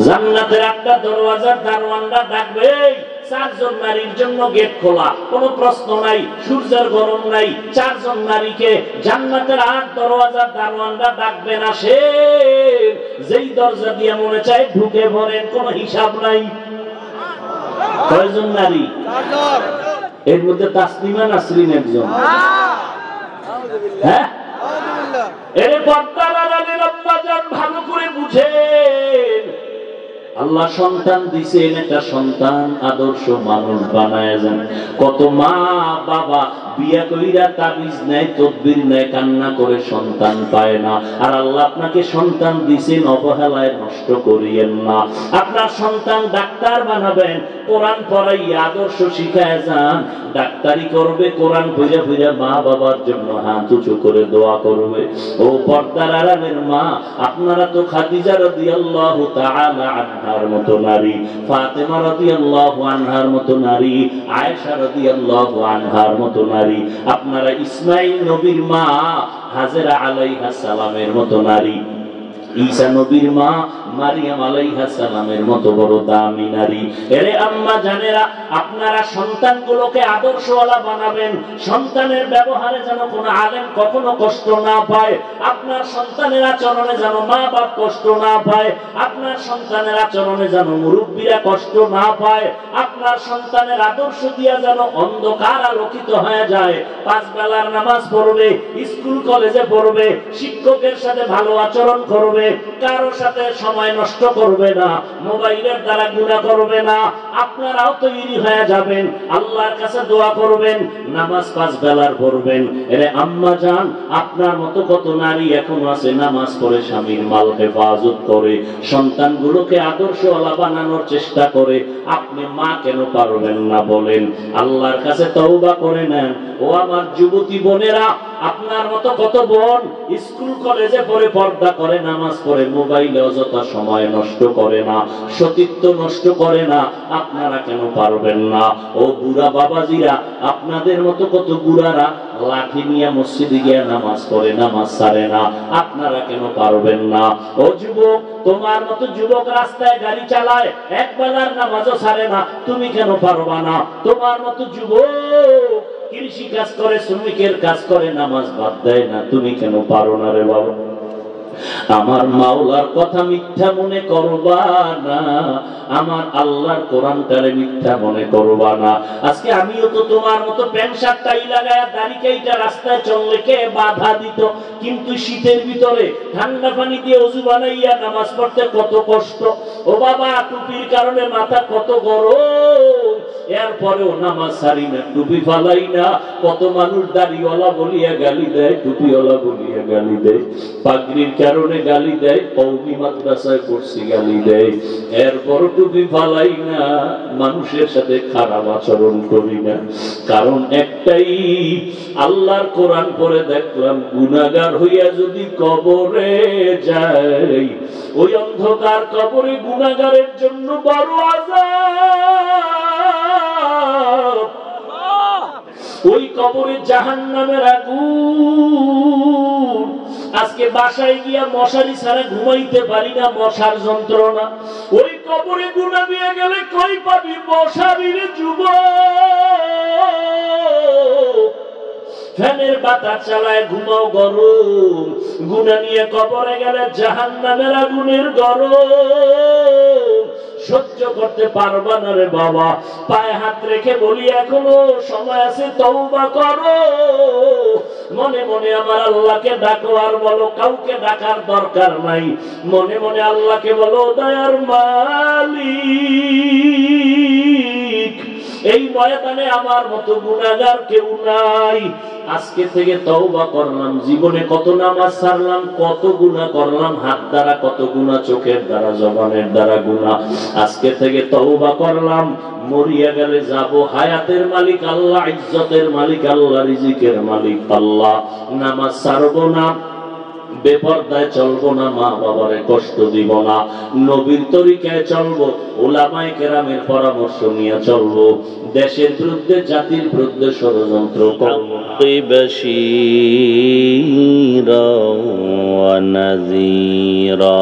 জান্নাতের একটা দরওয়াজার দারওয়ানরা ডাকবে, চারজন নারীর জন্য গেট খোলা, কোনো প্রশ্ন নাই, সূর্যের গরম নাই, চারজন নারীকে জান্নাতের 8 দরওয়াজার দারওয়ানরা ডাকবে না, সে যেই দরজা দিয়ে মনে চায় ঢুকে পড়েন, কোনো হিসাব নাই। কয়জন নারী? এর মধ্যে তাসলিমা নাসরিন একজন। হ্যাঁ, এর পর্দার আড়ালের আম্মাজান ভালো করে বুঝেন, আল্লাহ সন্তান দিছেন, একটা সন্তান আদর্শ মানুষ বানায় যান। কত মা বাবা বিয়া কইরা তাবিজ নেয়, তদবির নেয়, কান্না করে সন্তান পায় না। আর আল্লাহ আপনাকে সন্তান দিছেন, অবহেলায় নষ্ট করিয়েন না। আপনার সন্তান ডাক্তার বানাবেন, কোরআন পড়াইয়া আদর্শ শিখায় যান। ডাক্তারি করবে, কোরআন পড়ে পড়ে মা বাবার জন্য হাত উঁচু করে দোয়া করবে। ও পর্দার আড়ালের মা, আপনারা তো খাদিজা রাদিয়াল্লাহু তাআলা আনহার মতো নারী, ফাতেমা রাদিয়াল্লাহু আনহার মতো নারী, আয়েশা রাদিয়াল্লাহু আনহার মতো নারী, আপনারা ইসমাঈল নবীর মা হাজেরা আলাইহিস সালামের মতো নারী, ঈসা নবীর মা মারিয়াম আলাইহিস সালামের মতো বড় দামি নারী। এরে আম্মা জানেরা, আপনারা সন্তানগুলোকে আদর্শওয়ালা বানাবেন। সন্তানের ব্যবহারে যেন কোনো আলেম কখনো কষ্ট না পায়, আপনার সন্তানের আচরণে যেন মা বাপ কষ্ট না পায়, আপনার সন্তানের আচরণে যেন মুরব্বীরা কষ্ট না পায়, আপনার সন্তানের আদর্শ দিয়া যেন অন্ধকার আলোকিত হয়ে যায়। 5 বেলার নামাজ পড়বে, স্কুল কলেজে পড়বে, শিক্ষকের সাথে ভালো আচরণ করবে, কারো সাথে সময় নষ্ট করবে না, মোবাইলের দ্বারা গুনাহ করবে না। আপনারাও তৈরি হয়ে যাবেন, আল্লাহর কাছে দোয়া করবেন, নামাজ 5 বেলার পড়বেন। এরে আম্মা জান, আপনার মতো কত নারী এখনো আছে নামাজ পড়ে স্বামীর মাল হেফাজত করে, সন্তানগুলোকে আদর্শওয়ালা বানানোর চেষ্টা করে। আপনি মা কেন পারবেন না বলেন? আল্লাহর কাছে তওবা করে নেন। ও আমার যুবতী বোনেরা, আপনার মতো কত বোন স্কুল কলেজে পড়ে, পর্দা করে, নামাজ পড়ে, মোবাইলে অযথা সময় নষ্ট করে না, সতীত্ব নষ্ট করে না। আপনারা কেন পারবেন না? ও বুড়া বাবাজিরা, আপনাদের মতো কত বুড়ারা লাঠি নিয়ে মসজিদে গিয়ে নামাজ পড়ে, নামাজ ছাড়ে না। আপনারা কেন পারবেন না? ও যুবক, তোমার মতো যুবক রাস্তায় গাড়ি চালায়, এক বেলার নামাজও ছাড়ে না, তুমি কেন পারবা না? তোমার মতো যুবক কৃষি কাজ করে, শ্রমিকের কাজ করে, নামাজ বাদ দেয় না, তুমি কেন পারো না রে বাবা? আমার মাওলার কথা মিথ্যা মনে করবা না, আমার আল্লাহর কোরআনটারে মিথ্যা মনে করবা না। আজকে আমিও তো তোমার মতো প্যান্ট শার্ট টাই লাগায়া দাড়ি কাইটা রাস্তায় চললে কে বাধা দিত, কিন্তু শীতের ভিতরে ঠান্ডা পানি দিয়ে ওযু বানাইয়া নামাজ পড়তে কত কষ্ট। ও বাবা, টুপির কারণে মাথা কত গরম, এরপরেও নামাজ ছাড়ি না, টুপি ফালাই না। কত মানুষ দাড়িওয়ালা বলিয়া গালি দেয়, টুপিওয়ালা বলিয়া গালি দেয়, পাগড়ির কারণে গালি দেয়, কওমি মাদ্রাসায় পড়ছি গালি দেয়, এরপর টুপি ফালাই না, মানুষের সাথে খারাপ আচরণ করি না। কারণ একটাই, আল্লাহর কোরআন পড়ে দেখলাম, গুনাহগার হইয়া যদি কবরে যাই, ওই অন্ধকার কবরে গুনাহগারের জন্য বড় আযাব, ওই কবরে জাহান্নামের আগুন। আজকে বাসায় গিয়া মশারি ছাড়া ঘুমাইতে পারি না, মশার যন্ত্রণা। ওই কবরে গুনাহ দিয়ে গেলে কই পাবি মশারির যুবক? ফ্যানের বাতাস চালায় ঘুমাও গরম, গুনাহ নিয়ে কবরে গেলে জাহান্নামের আগুনের গরম সহ্য করতে পারবা না রে বাবা। পায়ে হাত রেখে বলি, এখনো সময় আছে, তওবা করো। মনে মনে আমার আল্লাহকে ডাকো, আর বলো কাউকে ডাকার দরকার নাই। মনে মনে আল্লাহকে বলো, দয়ার মালিক, এই ময়দানে আমার মতো গুনাহগার কেউ নাই। আজকে থেকে তওবা করলাম। জীবনে কত নামাজ ছাড়লাম, কত গুনাহ করলাম, হাত দ্বারা কত গুনাহ, চোখের দ্বারা, জবানের দ্বারা গুনাহ। আজকে থেকে তওবা করলাম। মরিয়া গেলে যাব, হায়াতের মালিক আল্লাহ, ইজ্জতের মালিক আল্লাহ, রিজিকের মালিক আল্লাহ। নামাজ ছাড়বো না, বেপরদায় চলবো না, মা বাবারে কষ্ট দিব না, নবীর তরিকায় চলবো, উলামায়ে কেরামের পরামর্শ নিয়ে চলবো, দেশের বিরুদ্ধে, জাতির বিরুদ্ধে ষড়যন্ত্র করব না। বাশীরা ওয়া নাযীরা।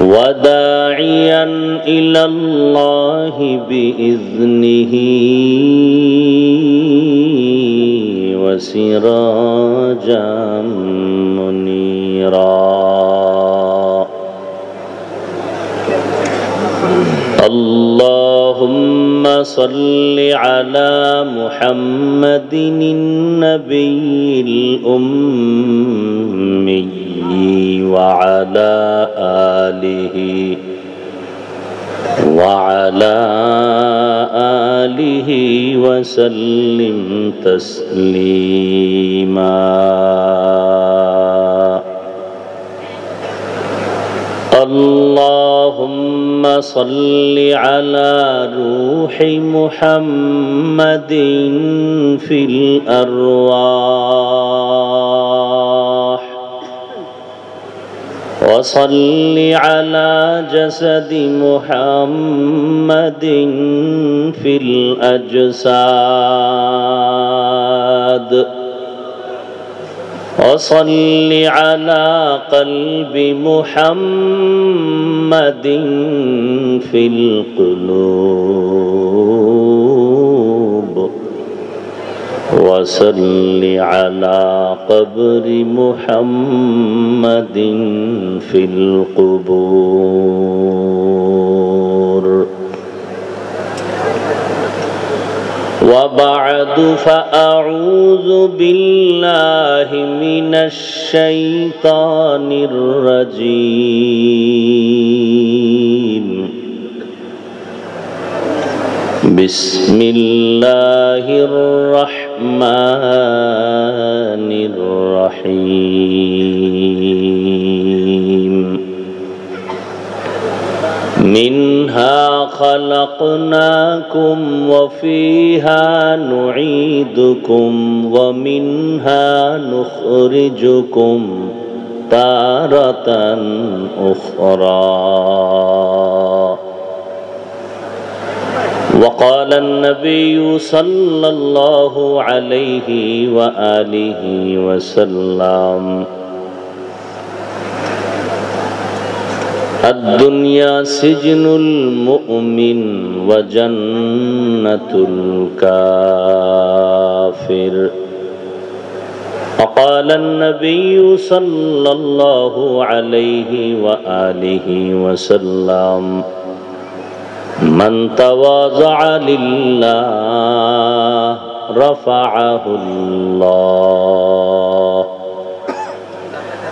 وداعيا إلى الله بإذنه وسراجا منيرا اللهم صل على محمد النبي الأمي وعلى آله وسلم تسليما اللهم صل على روح محمد في الأرواح وصل على جسد محمد في الأجساد وصل على قلب محمد في القلوب وصل على قبر محمد في القبور وبعد فأعوذ بالله من الشيطان الرجيم بسم الله الرحمن الرحيم منها خلقناكم وفيها نعيدكم ومنها نخرجكم تارة أخرى وقال النبي صلى الله عليه وآله وسلم الدنيا سجن المؤمن وجنة الكافر وقال النبي صلى الله عليه وآله وسلم من تواضع لله رفعه الله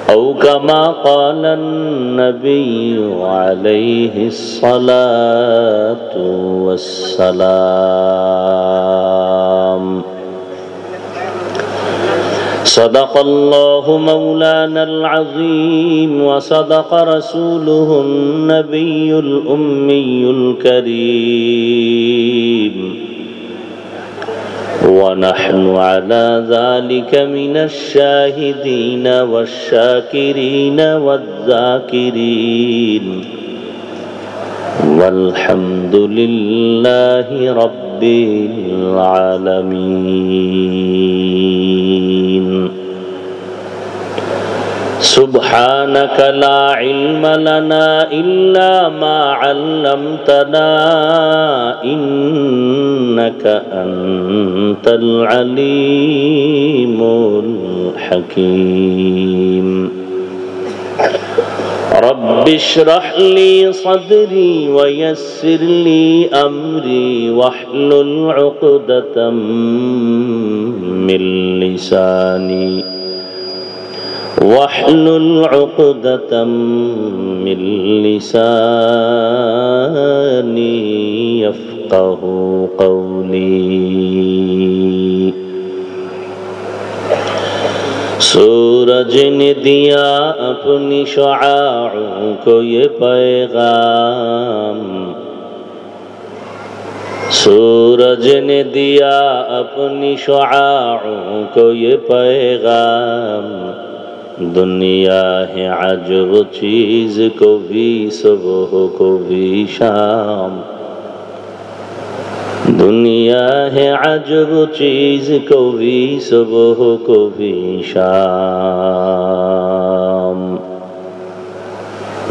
أو كما قال النبي عليه الصلاة والسلام صدق الله مولانا العظيم وصدق رسوله النبي الأمي الكريم ونحن على ذلك من الشاهدين والشاكرين والذاكرين والحمد لله رب العالمين سبحانك لا علم لنا إلا ما علمتنا إنك أنت العليم الحكيم رب اشرح لي صدري ويسر لي أمري واحلل عقدة من لساني واحلل عقدة من لساني يفقه قولي सूरज ने दिया अपनी शुआओं को ये पैगाम सूरज ने दिया अपनी शुआओं को ये पैगाम दुनिया है अजब चीज को भी सुबह को भी शाम दुनिया है अजब चीज को भी सुबह को भी शाम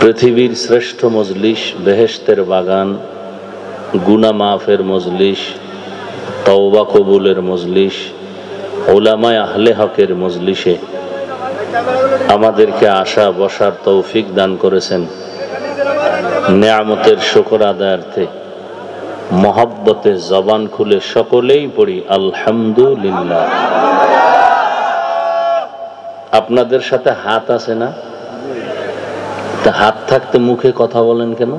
পৃথিবীর শ্রেষ্ঠ মজলিস, বেহেশতের বাগান, গুনাহ মাফের মজলিস, তওবা কবুলের মজলিস, উলামায়ে আহলে হকের মজলিসে আমাদেরকে আসা বসার তৌফিক দান করেছেন। নেয়ামতের শুকর আদায়ার্থে মহব্বতে জবান খুলে সকলেই পড়ি আলহামদুলিল্লাহ। আপনাদের সাথে হাত আছে না? তা হাত থাকতে মুখে কথা বলেন কেন?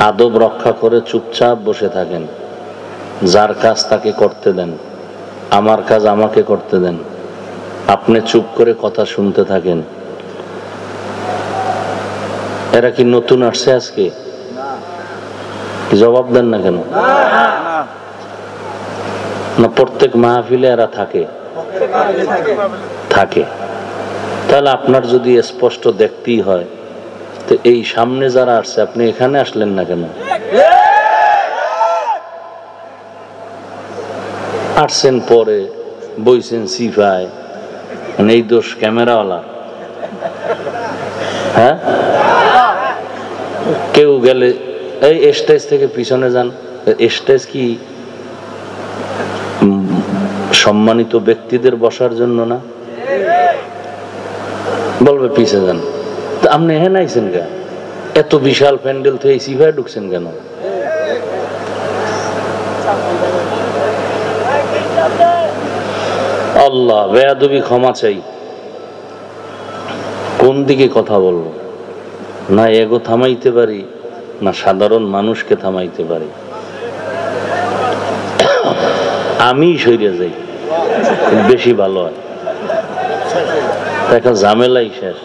আদব রক্ষা করে চুপচাপ বসে থাকেন। যার কাজ তাকে করতে দেন, আমার কাজ আমাকে করতে দেন। আপনি চুপ করে কথা শুনতে থাকেন। এরা কি নতুন আসছে আজকে? জবাব দেন না কেন? না প্রত্যেক মাহফিলে এরা থাকে? থাকে। তাহলে আপনার যদি স্পষ্ট দেখতেই হয় তো এই সামনে যারা আসছে, আপনি এখানে আসলেন না কেন? আসছেন পরে, বইছেন সিফায়, মানে এই দোষ ক্যামেরাওয়ালা? হ্যাঁ, কেউ গেলে এই স্টেজ থেকে পিছনে যান। স্টেজ কি সম্মানিত ব্যক্তিদের বসার জন্য না? বলবে পিছে যান। তো আপনি এখানে আইছেন কেন? এত বিশাল প্যান্ডেল তো এই সিফায় ঢুকছেন কেন? আল্লাহ, বেয়াদবি ক্ষমা চাই। কোন দিকে কথা বলবো? না এগো থামাইতে পারি, না সাধারণ মানুষকে থামাইতে পারি। আমি সইরে যাই, বেশি ভালো হয়। একটা ঝামেলাই শেষ।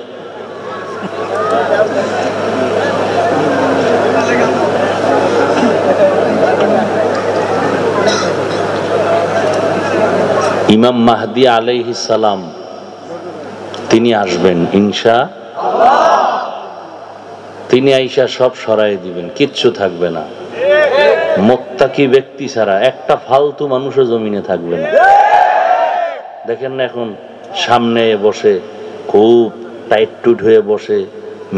ইমাম মাহদি আলাইহিস সালাম তিনি আসবেন ইনশাআল্লাহ। তিনি আইসা সব সরাই দিবেন, কিচ্ছু থাকবে না। মুত্তাকি ব্যক্তি ছাড়া একটা ফালতু মানুষও জমিনে থাকবে না। দেখেন না এখন সামনে বসে খুব টাইট টুট হয়ে বসে,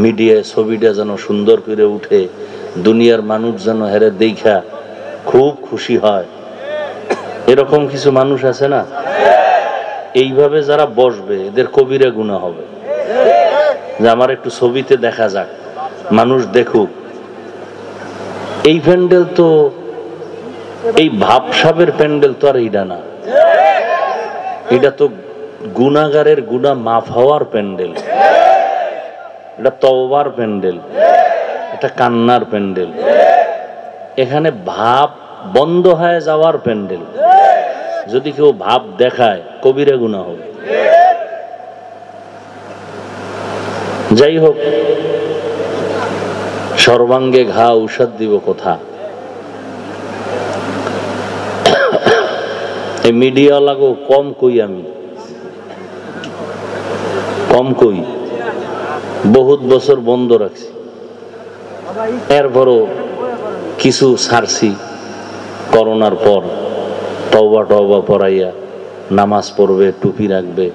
মিডিয়ায় ছবিটা যেন সুন্দর করে উঠে, দুনিয়ার মানুষ যেন হেরে দেখা খুব খুশি হয়। এরকম কিছু মানুষ আছে না? এইভাবে যারা বসবে এদের কবিরা গুনাহ হবে। যে আমার একটু ছবিতে দেখা যাক, মানুষ দেখুক। এই প্যান্ডেল তো, এই ভাবসাবের প্যান্ডেল তো আর এইটা না। এটা তো গুনাহগারের গুনাহ মাফ হওয়ার প্যান্ডেল। এটা তওবার প্যান্ডেল, এটা কান্নার প্যান্ডেল। এখানে ভাব বন্ধ হয়ে যাওয়ার প্যান্ডেল। যদি কেউ ভাব দেখায় কবিরা গুনাহ হবে। যাই হোক, সর্বাঙ্গে ঘা ঔষধ দিব কোথা? এই মিডিয়া লাগো কম কই, আমি কম কই, বহুত বছর বন্ধ রাখছি। এরপরও কিছু ছাড়ছি করোনার পর। তওবা টওবা পড়াইয়া নামাজ পড়বে, টুপি রাখবে।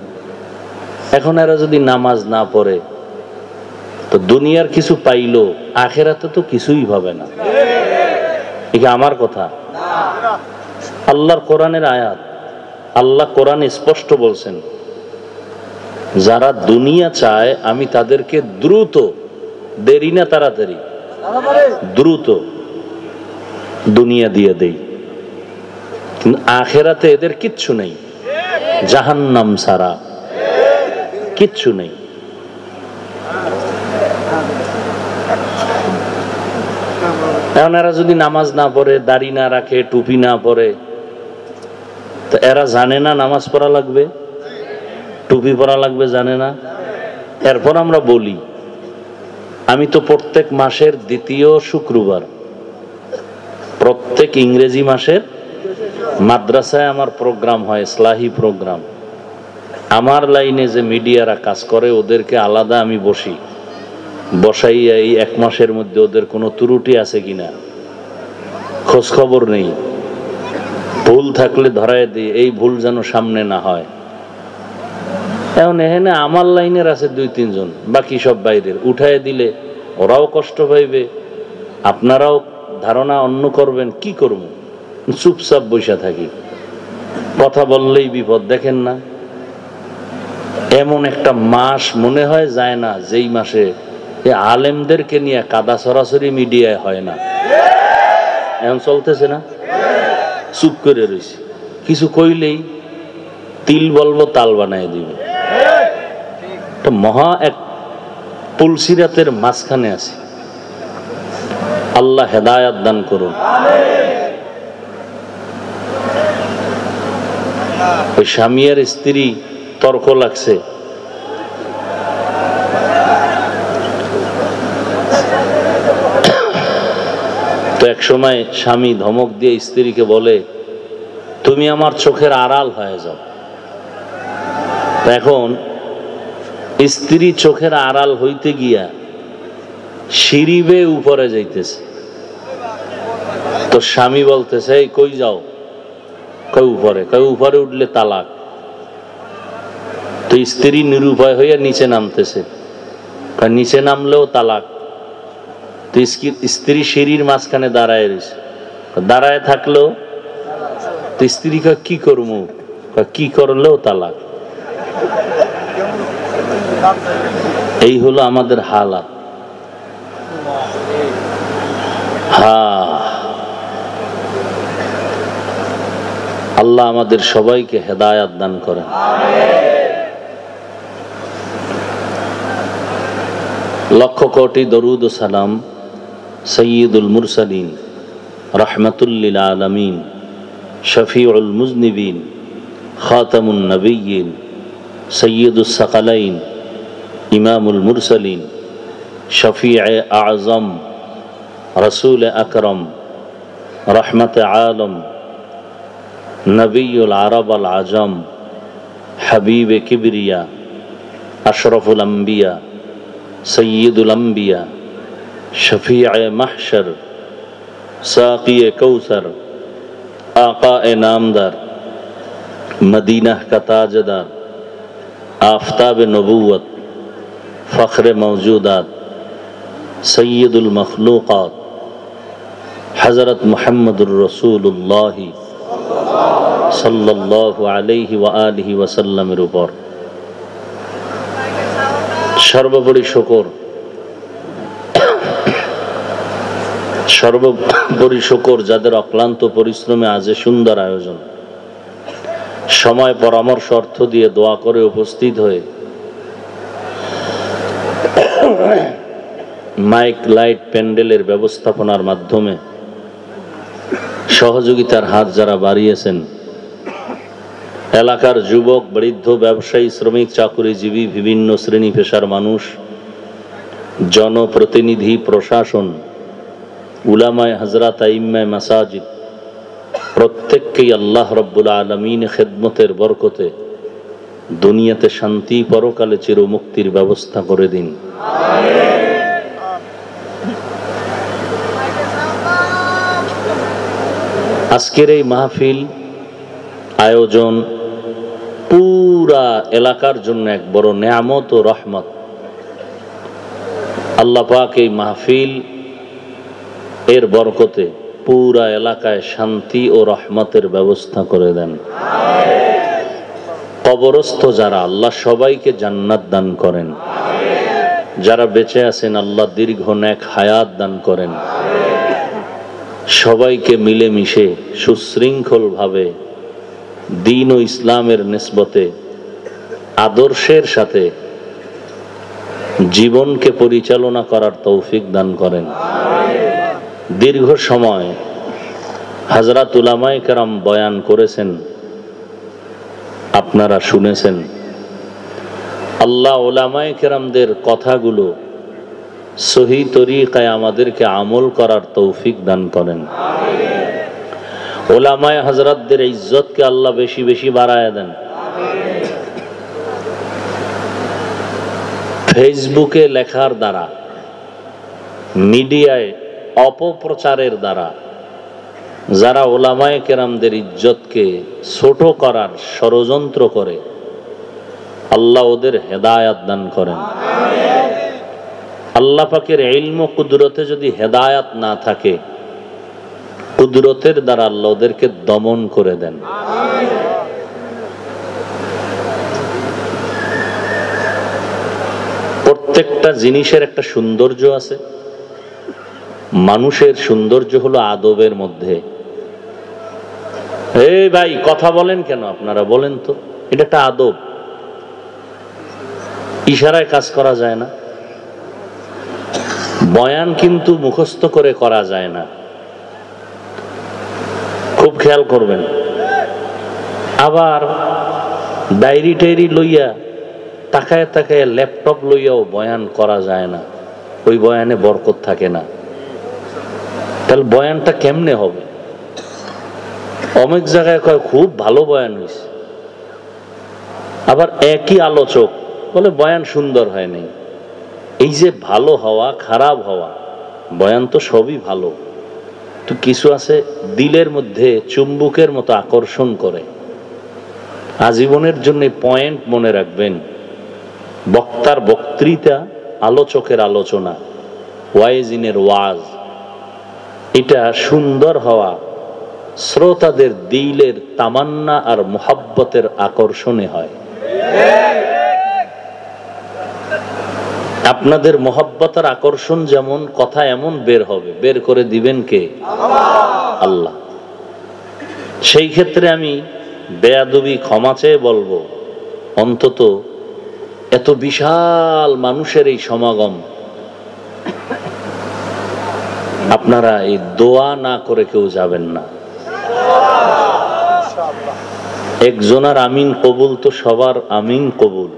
এখন এরা যদি নামাজ না পড়ে তো দুনিয়ার কিছু পাইলো, আখেরাতে তো কিছুই পাবে না। এটা আমার কথা, আল্লাহর কোরআনের আয়াত। আল্লাহ কোরআনে স্পষ্ট বলছেন, যারা দুনিয়া চায় আমি তাদেরকে দ্রুত, দেরি না তাড়াতাড়ি, দ্রুত দুনিয়া দিয়ে দেই। কিন্তু আখেরাতে এদের কিচ্ছু নেই, জাহান্নাম ছাড়া কিচ্ছু নেই। এখন এরা যদি নামাজ না পড়ে, দাড়ি না রাখে, টুপি না পরে, তো এরা জানে না নামাজ পড়া লাগবে, টুপি পরা লাগবে, জানে না। এরপর আমরা বলি, আমি তো প্রত্যেক মাসের দ্বিতীয় শুক্রবার, প্রত্যেক ইংরেজি মাসের মাদ্রাসায় আমার প্রোগ্রাম হয়, ইসলাহি প্রোগ্রাম। আমার লাইনে যে মিডিয়ারা কাজ করে ওদেরকে আলাদা আমি বসি, বসাইয়া এই এক মাসের মধ্যে ওদের কোনো ত্রুটি আছে কিনা খোঁজ খবর নেই। ভুল থাকলে ধরায় দিই, এই ভুল যেন সামনে না হয়। এখন এখানে আমার লাইনের আছে 2-3 জন, বাকি সব বাইরের। উঠায় দিলে ওরাও কষ্ট পাইবে, আপনারাও ধারণা অন্য করবেন। কি করব? চুপচাপ বসে থাকি, কথা বললেই বিপদ। দেখেন না, এমন একটা মাস মনে হয় যায় না যেই মাসে আলেমদেরকে নিয়ে কাদা সরাসরি মিডিয়ায় হয় না। এখন চলতেছে না, চুপ করে রয়েছে। কিছু কইলেই তিল বলবো তাল বানায় দিবে। মহা এক পুলসিরাতের মাঝখানে আছে। আল্লাহ হেদায়াত দান করুন। ওই স্বামী আর স্ত্রী তর্ক লাগছে, তো এক সময় স্বামী ধমক দিয়ে স্ত্রীকে বলে, তুমি আমার চোখের আড়াল হয়ে যাও। এখন স্ত্রী চোখের আড়াল হইতে গিয়া সিঁড়ি বেয়ে উপরে যাইতেছে, তো স্বামী বলতেছে, এই কই যাও? কই উপরে। কই উপরে উঠলে তালাক। তো স্ত্রী নিরুপায় হইয়া নিচে নামতেছে, নিচে নামলেও তালাক। তো স্ত্রী সিঁড়ির মাঝখানে দাঁড়ায় রয়েছে, দাঁড়ায় থাকলেও। তো স্ত্রী কয়, কি করবো? কি করলেও তালাক। এই হলো আমাদের হালাত। আল্লাহ আমাদের সবাইকে হেদায়াত দান করেন। লক্ষ কোটি দরুদ ও সালাম সৈয়দুল মুরসালিন, রহমতুল্লিল আলমিন, শফিউল মুজনিবিন, খাতামুন নবিয়্যিন, সৈয়দুস সাকালাইন, ইমামুল মুরসালিন, শফিয়ে আজম, রসুল আকরম, রহমত আলম, নবীউল আরব আল আজম, হাবিব কিবরিয়া, আশরফুল আম্বিয়া, সৈয়দুল আম্বিয়া, শফিয়ে মাহশর, সাকিয়ে কৌসর, आक़ा नामदार, मदीना का ताजदार, आफताब नबूवत, फ़ख्र मौजूदात, सैयदुल मखलूक़ात, हज़रत मुहम्मदुर रसूलुल्लाह सल्लल्लाहु अलैहि व आलिहि वसल्लमेर ऊपर सर्वोपरि शुक्र, সর্বোপরি শুকর যাদের অক্লান্ত পরিশ্রমে আজ সুন্দর আয়োজন, সময় পরামর্শ অর্থ দিয়ে দোয়া করে উপস্থিত হয়ে মাইক লাইট প্যান্ডেলের ব্যবস্থাপনার মাধ্যমে সহযোগিতার হাত যারা বাড়িয়েছেন, এলাকার যুবক, বৃদ্ধ, ব্যবসায়ী, শ্রমিক, চাকুরিজীবী, বিভিন্ন শ্রেণী পেশার মানুষ, জনপ্রতিনিধি, প্রশাসন, উলামায়ে হযরত, আইম্মায়ে মাসাজিদ, প্রত্যেককেই আল্লাহ রাব্বুল আলামিন খেদমতের বরকতে দুনিয়াতে শান্তি, পরকালে চিরমুক্তির ব্যবস্থা করে দিন। আজকের এই মাহফিল আয়োজন পুরা এলাকার জন্য এক বড় নেয়ামত ও রহমত। আল্লাহ পাক এই মাহফিল এর বরকতে পুরা এলাকায় শান্তি ও রহমতের ব্যবস্থা করে দেন। কবরস্থ যারা, আল্লাহ সবাইকে জান্নাত দান করেন। যারা বেঁচে আছেন, আল্লাহ দীর্ঘ নেক হায়াত দান করেন। সবাইকে মিলেমিশে সুশৃঙ্খল ভাবে দ্বীন ও ইসলামের নিসবতে আদর্শের সাথে জীবনকে পরিচালনা করার তৌফিক দান করেন। দীর্ঘ সময় হযরত উলামায়ে কেরাম বয়ান করেছেন, আপনারা শুনেছেন। আল্লাহ উলামায়ে কেরামদের কথাগুলো সহি তরিকায় আমাদেরকে আমল করার তৌফিক দান করেন। উলামায়ে হযরতদের ইজ্জতকে আল্লাহ বেশি বেশি বাড়ায় দেন। ফেসবুকে লেখার দ্বারা, মিডিয়ায় অপপ্রচারের দ্বারা যারা উলামায়ে কেরামদের ইজ্জতকে ছোট করার ষড়যন্ত্র করে, আল্লাহ ওদের হেদায়াত দান করেন। আল্লাহ পাকের ইলম ও কুদরতে যদি হেদায়াত না থাকে, কুদরতের দ্বারা আল্লাহ ওদেরকে দমন করে দেন। প্রত্যেকটা জিনিসের একটা সৌন্দর্য আছে। মানুষের সৌন্দর্য হলো আদবের মধ্যে। এই ভাই কথা বলেন কেন আপনারা, বলেন তো, এটা একটা আদব। ইশারায় কাজ করা যায় না, বয়ান কিন্তু মুখস্থ করে করা যায় না, খুব খেয়াল করবেন। আবার ডায়েরি টায়েরি লইয়া তাকায় তাকায় ল্যাপটপ লইয়াও বয়ান করা যায় না, ওই বয়ানে বরকত থাকে না। তাহলে বয়ানটা কেমনে হবে? অনেক জায়গায় কয় খুব ভালো বয়ান হয়েছে, আবার একই আলোচক বলে বয়ান সুন্দর হয়নি। এই যে ভালো হওয়া খারাপ হওয়া, বয়ান তো সবই ভালো, তো কিছু আছে দিলের মধ্যে চুম্বকের মতো আকর্ষণ করে। আজীবনের জন্য পয়েন্ট মনে রাখবেন, বক্তার বক্তৃতা, আলোচকের আলোচনা, ওয়াইজিনের ওয়াজ, এটা সুন্দর হওয়া শ্রোতাদের দিলের তামান্না আর মুহাব্বতের আকর্ষণে হয়। আপনাদের মুহাব্বতের আকর্ষণ যেমন, কথা এমন বের হবে, বের করে দিবেন কে? আল্লাহ। সেই ক্ষেত্রে আমি বেয়াদবি ক্ষমা চেয়ে বলবো, অন্তত এত বিশাল মানুষের এই সমাগম, আপনারা এই দোয়া না করে কেউ যাবেন না। একজনের আমিন কবুল তো সবার আমিন কবুল।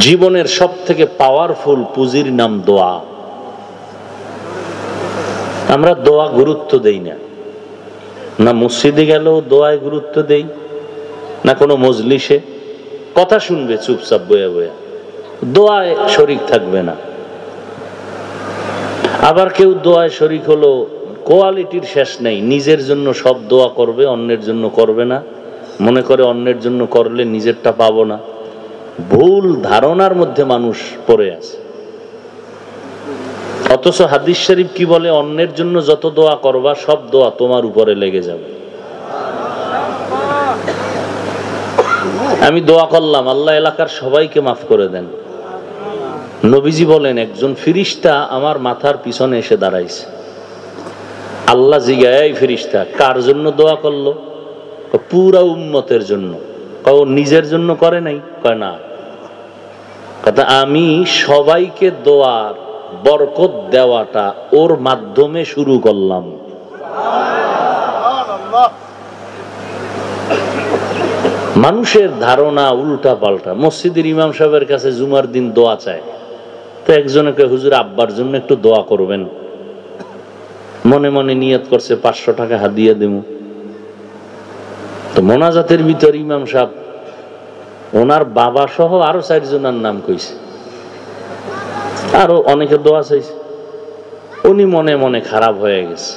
জীবনের সব থেকে পাওয়ারফুল পুঁজির নাম দোয়া। আমরা দোয়া গুরুত্ব দেই না, না মসজিদে গেলেও দোয়ায় গুরুত্ব দেই, না কোনো মজলিসে কথা শুনবে চুপচাপ বয়া বয়া, দোয়ায় শরীক থাকবে না। আবার কেউ দোয়ায় শরীক হলো, কোয়ালিটির শেষ নেই, নিজের জন্য সব দোয়া করবে, অন্যের জন্য করবে না, মনে করে অন্যের জন্য করলে নিজেরটা পাবো না। ভুল ধারণার মধ্যে মানুষ পড়ে আছে। অথচ হাদিস শরীফ কি বলে? অন্যের জন্য যত দোয়া করবা সব দোয়া তোমার উপরে লেগে যাবে। আমি দোয়া করলাম আল্লাহ এলাকার সবাইকে মাফ করে দেন। নবীজি বলেন একজন ফিরিস্তা আমার মাথার পিছনে এসে দাঁড়াইছে। আল্লাহ জিজ্ঞাসা, এই ফিরিস্তা কার জন্য দোয়া করলো? পুরা উম্মতের জন্য। ও নিজের জন্য করে নাই? কয় না। কথা আমি সবাইকে দোয়ার বরকত দেওয়াটা ওর মাধ্যমে শুরু করলাম। মানুষের ধারণা উল্টা পাল্টা। মসজিদের ইমাম সাহেবের কাছে জুমার দিন দোয়া চায়, তো একজনকে হুজুর আব্বার জন্য একটু দোয়া করবেন, মনে মনে নিয়ত করছে 500 টাকা হাদিয়া দেব। তো মোনাজাতের ভিতর ইমাম সাহেব ওনার বাবা সহ আরো 4 জনের নাম কইছে, আরো অনেকে দোয়া চাইছে। উনি মনে মনে খারাপ হয়ে গেছে,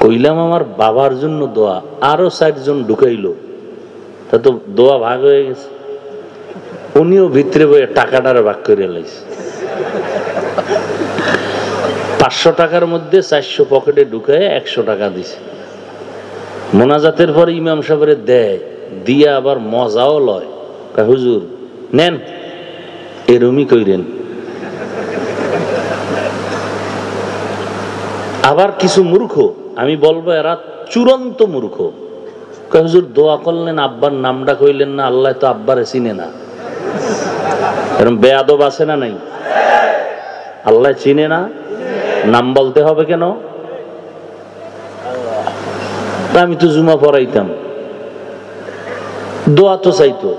কইলাম আমার বাবার জন্য দোয়া, আরো 4 জন ঢুকাইলো, তা তো দোয়া ভাগ হয়ে গেছে। উনিও ভিতরে বয়ে টাকাটার ভাগ করে লাইছে। 500 টাকার মধ্যে 400 পকেটে ঢুকায় 100 টাকা দিছে। মোনাজাতের পরে ইমাম সাহেবের দেয়, দিয়া আবার মজাও লয়, হুজুর নেন, এরমই কইরেন। আবার কিছু মূর্খ, আমি বলবো এরা চূড়ান্ত মূর্খ, হুজুর দোয়া করলেন আব্বার নামটা কইলেন না, আল্লাহ তো আব্বারে চিনে না। এরকম বেয়াদব আছে না নাই? আল্লাহ চিনে না, নাম বলতে হবে কেন? আমি তো জুমা পড়াইতাম, দোয়া তো চাইতো,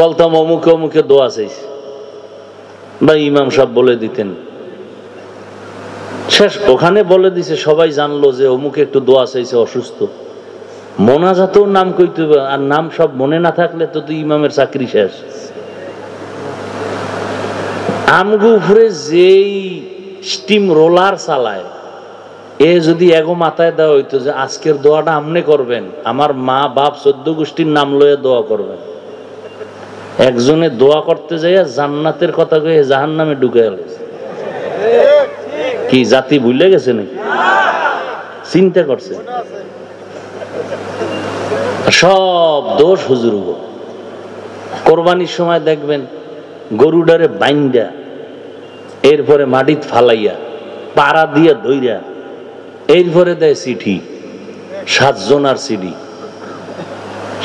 বলতাম অমুকে অমুকে দোয়া চাইছে, বা ইমাম সাহেব বলে দিতেন। শেষ ওখানে বলে দিছে, সবাই জানলো যে অমুকে একটু দোয়া চাইছে, অসুস্থ। মোনাজাতেও নাম কইতে হবে, আর নাম সব মনে না থাকলে তো ইমামের চাকরি শেষ। আমগো উপরে যেই স্টিম রোলার চালায়, এ যদি এগো মাথায় দেওয়া হইতো যে আজকের দোয়াটা আমনে করবেন, আমার মা বাপ 14 গোষ্ঠীর নাম লয়ে দোয়া করবেন, একজনে দোয়া করতে যাইয়া জান্নাতের কথা কয়ে জাহান্নামে ঢুকে গেল। কি জাতি ভুলে গেছে নাকি? চিন্তা করছে? সব দোষ হুজুর। কোরবানির সময় দেখবেন গরুডারে বাইন্দা এরপরে মাটিত ফালাইয়া পাড়া দিয়া ধইরা এরপরে দেয় চিঠি, 7 জনার চিঠি,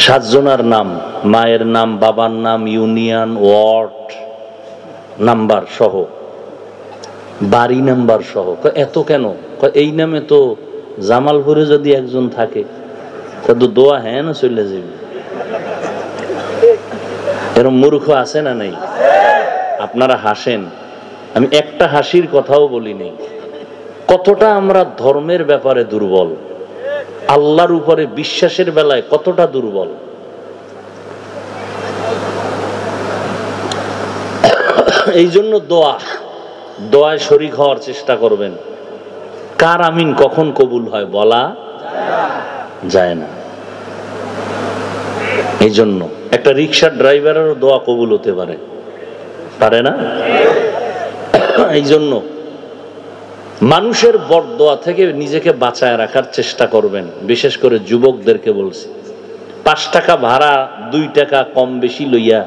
7 জনার নাম, মায়ের নাম, বাবার নাম, ইউনিয়ন, ওয়ার্ড নাম্বার সহ, বাড়ি নাম্বার সহ। এত কেন? এই নামে তো জামালপুরে যদি একজন থাকে তো দোয়া হ্যাঁ না চলে যাবে। এরকম মূর্খ আছে না নাই? আপনারা হাসেন, আমি একটা হাসির কথাও বলি নাই। কতটা আমরা ধর্মের ব্যাপারে দুর্বল, আল্লাহর উপরে বিশ্বাসের বেলায় কতটা দুর্বল। এই জন্য দোয়ায় শরীক হওয়ার চেষ্টা করবেন। কার আমিন কখন কবুল হয় বলা যায় না। এই জন্য একটা রিক্সার ড্রাইভারেরও দোয়া কবুল হতে পারে না? এই জন্য মানুষের বরদোয়া থেকে নিজেকে বাঁচায় রাখার চেষ্টা করবেন। বিশেষ করে যুবকদেরকে বলছি, 5 টাকা ভাড়া 2 টাকা কম বেশি লইয়া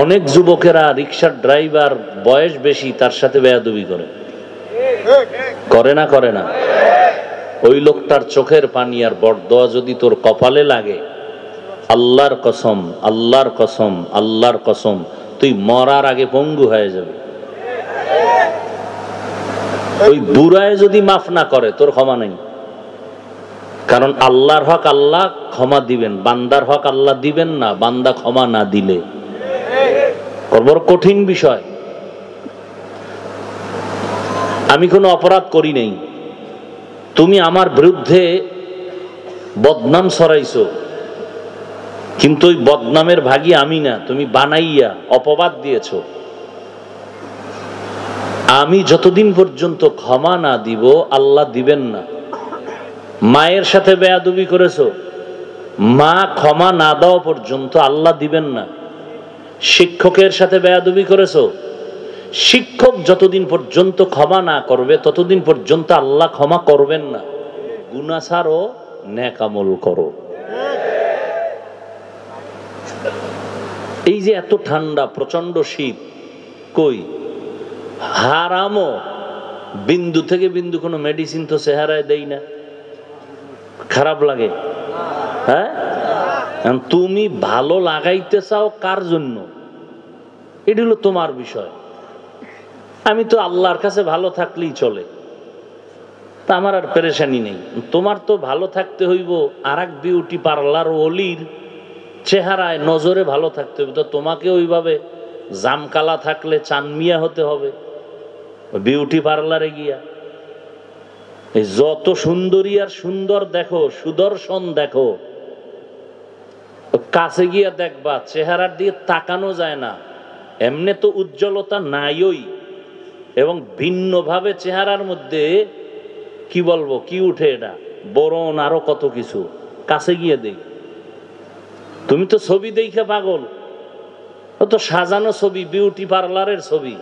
অনেক যুবকেরা রিক্সার ড্রাইভার বয়স বেশি তার সাথে বেয়াদবি করে না? ওই লোকটার চোখের পানি আর বরদোয়া যদি তোর কপালে লাগে, আল্লাহর কসম, আল্লাহর কসম, আল্লাহর কসম, তুই মরার আগে পঙ্গু হয়ে যাবে। ওই বুড়ায় যদি মাফ না করে তোর ক্ষমা নেই। কারণ আল্লাহর হক আল্লাহ ক্ষমা দিবেন, বান্দার হক আল্লাহ দিবেন না বান্দা ক্ষমা না দিলে। বড় কঠিন বিষয়। আমি কোনো অপরাধ করি নাই, তুমি আমার বিরুদ্ধে বদনাম ছড়াইছো, কিন্তু ওই বদনামের ভাগী আমি না, তুমি বানাইয়া অপবাদ দিয়েছো। আমি যতদিন পর্যন্ত ক্ষমা না দিব আল্লাহ দিবেন না। মায়ের সাথে বেয়াদবি করেছো, মা ক্ষমা না দেওয়া পর্যন্ত আল্লাহ দিবেন না। শিক্ষকের সাথে বেয়াদবি করেছো, শিক্ষক যতদিন পর্যন্ত ক্ষমা না করবে ততদিন পর্যন্ত আল্লাহ ক্ষমা করবেন না। গুনাহ ছাড়ো, নেক আমল করো। এই যে এত ঠান্ডা, প্রচন্ড শীত, কই হারামও বিন্দু থেকে বিন্দু কোনো মেডিসিন তো চেহারায় দেই না। খারাপ লাগে? হ্যাঁ, তুমি ভালো লাগাইতে চাও কার জন্য, এটা হলো তোমার বিষয়। আমি তো আল্লাহর কাছে ভালো থাকলেই চলে, তা আমার আর পেরেশানি নেই। তোমার তো ভালো থাকতে হইব আর এক বিউটি পার্লার ওলির চেহারায় নজরে ভালো থাকতে হবে, তো তোমাকে ওইভাবে জামকালা থাকলে চানমিয়া হতে হবে বিউটি পার্লারে গিয়া। এই যত সুন্দরী আর সুন্দর দেখো, সুদর্শন দেখো, কাছে গিয়া দেখবা চেহারার দিয়ে তাকানো যায় না। এমনি তো উজ্জ্বলতা নাইই, এবং ভিন্নভাবে চেহারার মধ্যে কি বলবো, কি উঠে এটা বরণ আরো কত কিছু। কাছে গিয়ে দেখ, তুমি তো ছবি দেখে পাগল, ও তো সাজানো ছবি, বিউটি পার্লারের ছবি।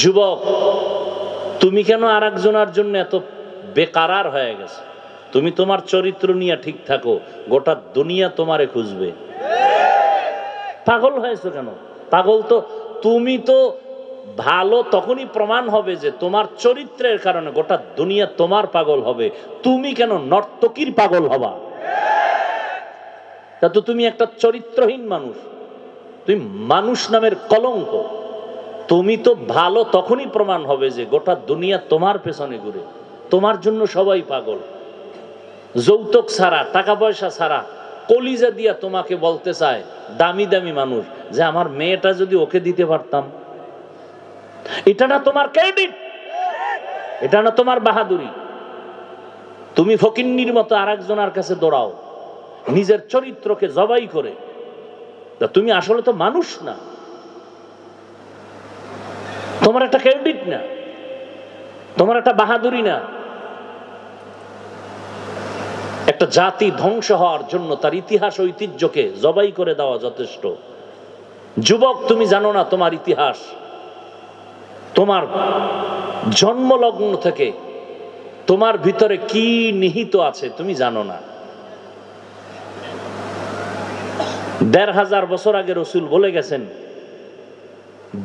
যুবক, তুমি কেন আর একজনের জন্য এত বেকারার হয়ে গেছে? তুমি তোমার চরিত্র নিয়ে ঠিক থাকো, গোটা দুনিয়া তোমারে খুঁজবে। পাগল হয়েছো কেন? পাগল তো তুমি, তো ভালো তখনই প্রমাণ হবে যে তোমার চরিত্রের কারণে গোটা দুনিয়া তোমার পাগল হবে। তুমি কেন নর্তকীর পাগল হবা? তা তো তুমি একটা চরিত্রহীন মানুষ, তুমি মানুষ নামের কলঙ্ক। তুমি তো ভালো তখনই প্রমাণ হবে যে গোটা দুনিয়া তোমার পেছনে ঘুরে, তোমার জন্য সবাই পাগল। যৌতুক ছাড়া, টাকা পয়সা ছাড়া কলিজা দিয়া তোমাকে বলতে চায় দামি দামি মানুষ যে আমার মেয়েটা যদি ওকে দিতে পারতাম। এটা না তোমার ক্রেডিট, এটা না তোমার বাহাদুরি। তুমি ফকিন্নির মতো আর একজনের কাছে দৌড়াও নিজের চরিত্রকে জবাই করে। তুমি আসলে তো মানুষ না, তোমার একটা ক্রেডিট না। তোমার একটা বাহাদুরি না। একটা জাতি ধ্বংস হওয়ার জন্য তার ইতিহাস ঐতিহ্যকে জবাই করে দেওয়া যথেষ্ট। যুবক, তুমি জানো না তোমার ইতিহাস, তোমার জন্মলগ্ন থেকে তোমার ভিতরে কি নিহিত আছে তুমি জানো না। ১৫০০ বছর আগে রসুল বলে গেছেন,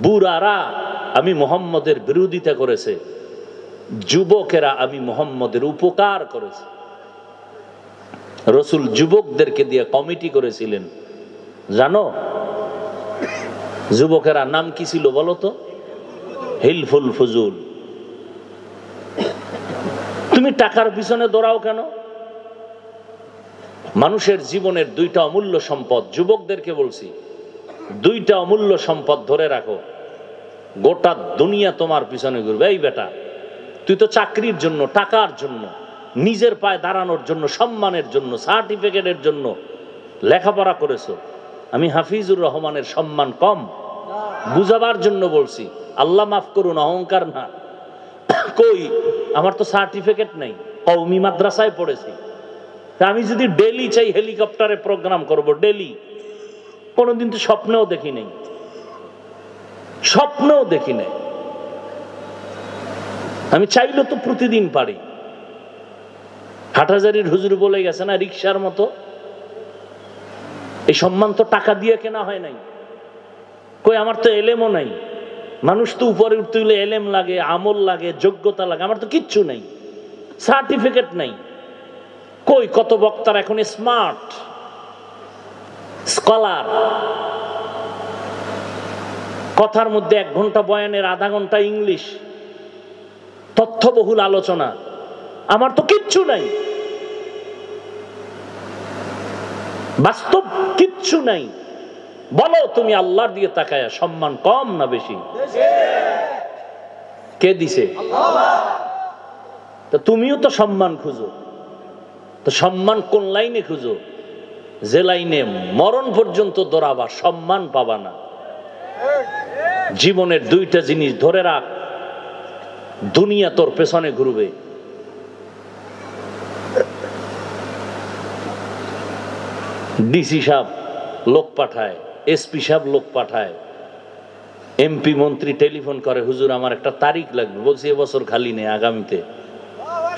বুড়ারা আমি মুহাম্মদের বিরোধিতা করেছে, যুবকেরা আমি মুহাম্মদের উপকার করেছে। রসুল যুবকদেরকে দিয়ে কমিটি করেছিলেন, জানো যুবকেরা নাম কি ছিল বলো তো? হিলফুল ফুজুল। তুমি টাকার পিছনে দৌড়াও কেন? মানুষের জীবনের দুইটা অমূল্য সম্পদ, যুবকদেরকে বলছি, দুইটা অমূল্য সম্পদ ধরে রাখো। গোটা দুনিয়া তোমার পিছনে ঘুরবে। এই বেটা, তুই তো চাকরির জন্য, টাকার জন্য, নিজের পায়ে দাঁড়ানোর জন্য, সম্মানের জন্য, সার্টিফিকেটের জন্য লেখাপড়া করেছো। আমি হাফিজুর রহমানের সম্মান কম? বুঝাবার জন্য বলছি, আল্লাহ মাফ করুন, অহংকার না। কই, আমার তো সার্টিফিকেট নেই, কওমি মাদ্রাসায় পড়েছি। আমি যদি ডেলি চাই হেলিকপ্টারে প্রোগ্রাম করব, ডেলি, কোনোদিন তো স্বপ্নেও দেখি নেই, স্বপ্নেও দেখি নাই। আমি চাইলে তো প্রতিদিন পারি। হাটহাজারীর হুজুর বলে গেছে না, রিক্সার মতো। এই সম্মান তো টাকা দিয়ে কেনা হয় নাই। কই, আমার তো এলেমও নাই। মানুষ তো উপরে উঠতে গেলে এলেম লাগে, আমল লাগে, যোগ্যতা লাগে। আমার তো কিচ্ছু নেই, সার্টিফিকেট নাই। কই, কত বক্তার এখন স্মার্ট, স্কলার, কথার মধ্যে 1 ঘন্টা বয়ানের আধা ঘন্টা ইংলিশ, তথ্যবহুল আলোচনা। আমার তো কিচ্ছু নাই, বাস্তব কিচ্ছু নাই। বলো তুমি আল্লাহর দিকে তাকায়া, সম্মান কম না বেশি? কে দিছে? তো তুমিও তো সম্মান খুঁজো। তো সম্মান কোন লাইনে খুঁজো? যে লাইনে মরণ পর্যন্ত দৌড়াবা, সম্মান পাবা না। জীবনের দুইটা জিনিস ধরে রাখ, দুনিয়া তোর পেছনে ঘুরবে। ডিসি সাহেব লোক পাঠায়, এসপি সাহেব লোক পাঠায়, এমপি মন্ত্রী টেলিফোন করে, হুজুর আমার একটা তারিখ লাগবে। বলছি এবছর খালি নেই, আগামীতে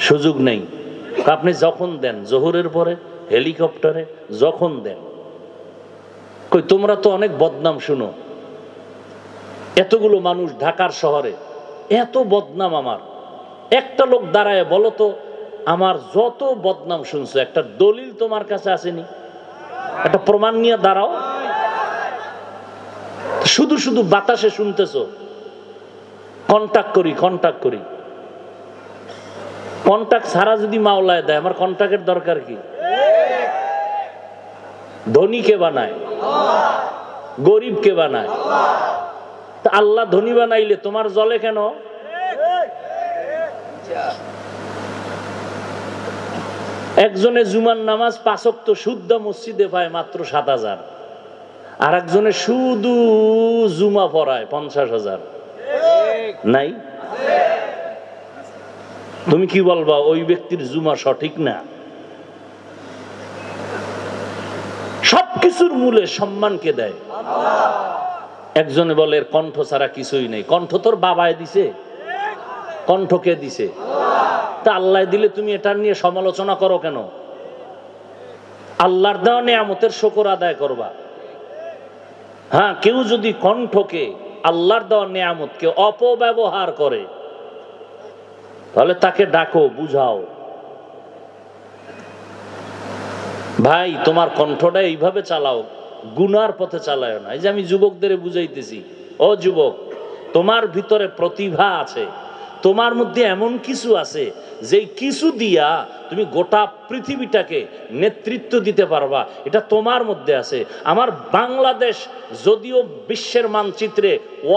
সুযোগ নেই। আপনি যখন দেন, জোহরের পরে, হেলিকপ্টারে, যখন দেন। কই, তোমরা তো অনেক বদনাম শুনো। এতগুলো মানুষ ঢাকার শহরে, এত বদনাম। আমার একটা লোক দাঁড়ায় বলো তো, আমার যত বদনাম শুনছো একটা দলিল তোমার কাছে আসেনি? একটা প্রমাণ নিয়ে দাঁড়াও। শুধু শুধু বাতাসে শুনতেছো। কন্টাক্ট করি, কন্টাক্ট করি। কন্টাক্ট ছাড়া যদি মাওলায় দেয়, আমার কন্টাক্টের দরকার কি? ধনী কে বানায়? গরিব কে বানায়? আল্লাহ ধনী বানাইলে তোমার জলে কেন? একজনে জুমার নামাজ 5 ওয়াক্ত শুদ্ধ মসজিদে পায় মাত্র 7,000, আর একজনে শুধু জুমা পড়ায় 50,000। নাই? তুমি কি বলবা ওই ব্যক্তির জুমা সঠিক না? সবকিছুর মূলে সম্মানকে দেয়। একজনে বলে এর কণ্ঠ ছাড়া কিছুই নেই। কণ্ঠ তোর বাবায় দিছে? কণ্ঠকে দিছে? তা আল্লাহ দিলে তুমি এটা নিয়ে সমালোচনা করো কেন? আল্লাহর দেওয়া নিয়ামতের শুকর আদায় করবা। হ্যাঁ, কেউ যদি কণ্ঠকে, আল্লাহর দেওয়া নিয়ামতকে অপব্যবহার করে, তাহলে তাকে ডাকো, বুঝাও, ভাই তোমার কণ্ঠটা এইভাবে চালাও, গুনার পথে চালায় না। এই যে আমি যুবকদের বুঝাইতেছি, ও যুবক, তোমার ভিতরে প্রতিভা আছে, তোমার মধ্যে এমন কিছু আছে যে কিছু দিয়া তুমি গোটা পৃথিবীটাকে নেতৃত্ব দিতে পারবা, এটা তোমার মধ্যে আছে। আমার বাংলাদেশ যদিও বিশ্বের মানচিত্রে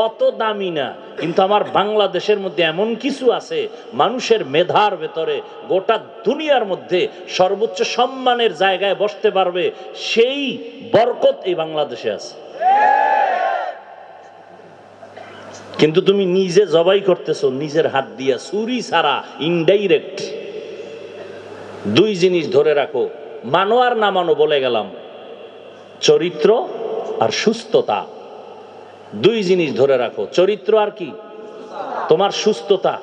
অত দামি না, কিন্তু আমার বাংলাদেশের মধ্যে এমন কিছু আছে, মানুষের মেধার ভেতরে গোটা দুনিয়ার মধ্যে সর্বোচ্চ সম্মানের জায়গায় বসতে পারবে, সেই বরকত এই বাংলাদেশে আছে। কিন্তু তুমি নিজে জবাই করতেছো নিজের হাত দিয়া, চুরি ছাড়া, ইনডাইরেক্ট। দুই জিনিস ধরে রাখো, মানো আর না মানো বলে গেলাম, চরিত্র আর সুস্থতা। দুই জিনিস ধরে রাখো, চরিত্র আর কি? তোমার সুস্থতা।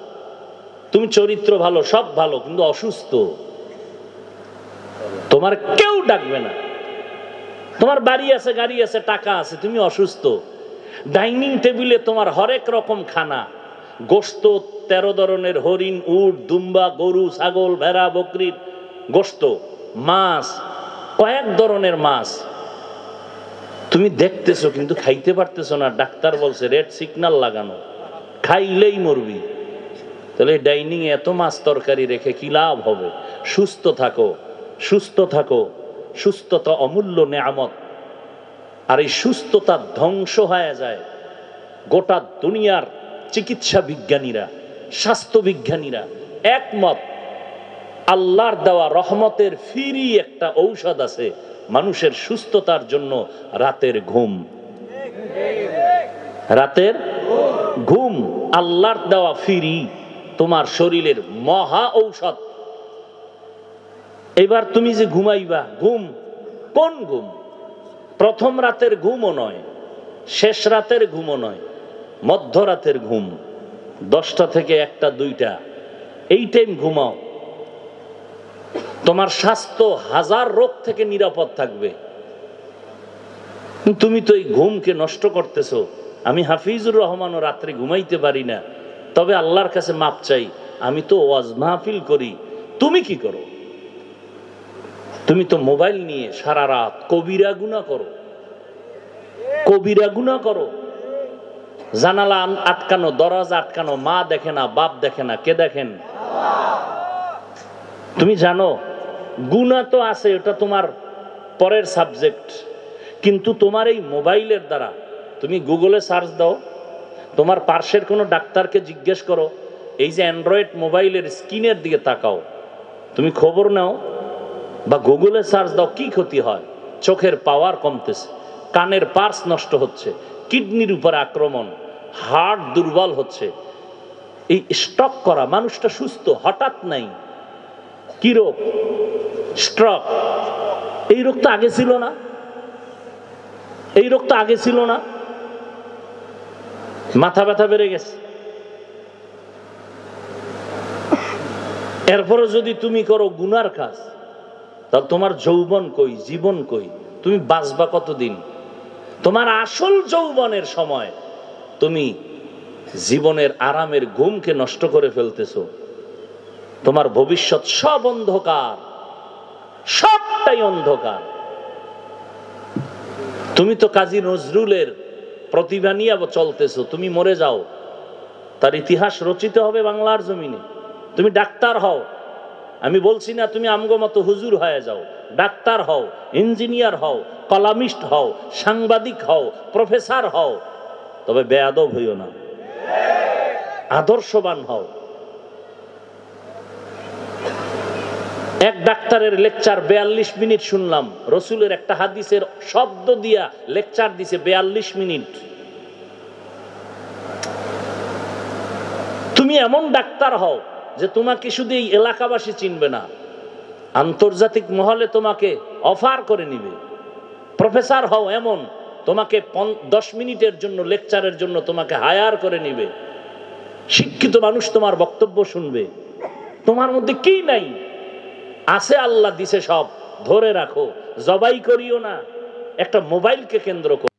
তুমি চরিত্র ভালো, সব ভালো, কিন্তু অসুস্থ, তোমার কেউ ডাকবে না। তোমার বাড়ি আছে, গাড়ি আছে, টাকা আছে, তুমি অসুস্থ। ডাইনিং টেবিলে তোমার হরেক রকম খানা, গোশত 13 ধরনের, হরিণ, উট, দুম্বা, গরু, ছাগল, ভেড়া, বকরির গোশত, মাছ, কয়েক ধরনের মাছ তুমি দেখতেছো কিন্তু খাইতে পারতেছো না। ডাক্তার বলছে রেড সিগন্যাল লাগানো, খাইলেই মরবি। তাহলে ডাইনিং এ এত মাছ তরকারি রেখে কি লাভ হবে? সুস্থ থাকো, সুস্থ থাকো। সুস্থতা অমূল্য নেয়ামত। আর এই সুস্থতা ধ্বংস হয়ে যায়। গোটা দুনিয়ার চিকিৎসা বিজ্ঞানীরা, স্বাস্থ্য বিজ্ঞানীরা একমত, আল্লাহর দেওয়া রহমতের ফ্রি একটা ঔষধ আছে মানুষের সুস্থতার জন্য, রাতের ঘুম। রাতের ঘুম আল্লাহর দেওয়া ফ্রি তোমার শরীরের মহা ঔষধ। এবার তুমি যে ঘুমাইবা, ঘুম কোন ঘুম? প্রথম রাতের ঘুমও নয়, শেষ রাতের ঘুমও নয়, মধ্যরাতের ঘুম, 10টা থেকে 1টা 2টা, এই টাইম ঘুমাও। তোমার স্বাস্থ্য হাজার রোগ থেকে নিরাপদ থাকবে। তুমি তো এই ঘুমকে নষ্ট করতেছো। আমি হাফিজুর রহমানও রাত্রে ঘুমাইতে পারি না, তবে আল্লাহর কাছে মাপ চাই। আমি তো ওয়াজ মাহফিল করি, তুমি কি করো? তুমি তো মোবাইল নিয়ে সারা রাত কবিরা গুনাহ করো, কবিরা গুনাহ করো। জানালা আটকানো, দরজা আটকানো, মা দেখে না, বাপ দেখে না, কে দেখেন? তুমি জানো গুনাহ তো আছে, ওটা তোমার পরের সাবজেক্ট, কিন্তু তোমার এই মোবাইলের দ্বারা, তুমি গুগলে সার্চ দাও, তোমার পার্শ্বের কোনো ডাক্তারকে জিজ্ঞেস করো, এই যে অ্যান্ড্রয়েড মোবাইলের স্ক্রিনের দিকে তাকাও, তুমি খবর নাও বা গুগলে সার্চ দাও, কি ক্ষতি হয়? চোখের পাওয়ার কমতেছে, কানের পার্স নষ্ট হচ্ছে, কিডনির উপরে আক্রমণ, হার্ট দুর্বল হচ্ছে। এই স্ট্রোক করা মানুষটা সুস্থ হঠাৎ নাই। কি রোগ? স্ট্রোক। এই রোগ তো আগে ছিল না, এই রোগ তো আগে ছিল না। মাথা ব্যথা বেড়ে গেছে। এরপরে যদি তুমি করো গুনার কাজ, তাহলে তোমার যৌবন কই, জীবন কই? তুমি বাঁচবা কতদিন? তোমার আসল যৌবনের সময় তুমি জীবনের আরামের ঘুমকে নষ্ট করে ফেলতেছো। তোমার ভবিষ্যৎ সব অন্ধকার, সবটাই অন্ধকার। তুমি তো কাজী নজরুলের প্রতিভা নিয়ে চলতেছো, তুমি মরে যাও, তার ইতিহাস রচিত হবে বাংলার জমিনে। তুমি ডাক্তার হও, আমি বলছি না তুমি আমগো মতো হুজুর হয়ে যাও, ডাক্তার হও, ইঞ্জিনিয়ার হও, কলামিস্ট হও, সাংবাদিক হও, প্রফেসর হও, তবে বেয়াদব হইও না, আদর্শবান হও। এক ডাক্তারের লেকচার 42 মিনিট শুনলাম, রসুলের একটা হাদিসের শব্দ দিয়া লেকচার দিছে 42 মিনিট। তুমি এমন ডাক্তার হও যে তোমাকে শুধু এই এলাকাবাসী চিনবে না, আন্তর্জাতিক মহলে তোমাকে অফার করে নিবে। প্রফেসর হও এমন, তোমাকে 10 মিনিটের জন্য লেকচারের জন্য তোমাকে হায়ার করে নিবে। শিক্ষিত মানুষ তোমার বক্তব্য শুনবে। তোমার মধ্যে কি নাই? আছে, আল্লাহ দিছে সব, ধরে রাখো, জবাই করিও না একটা মোবাইলকে কেন্দ্র করে।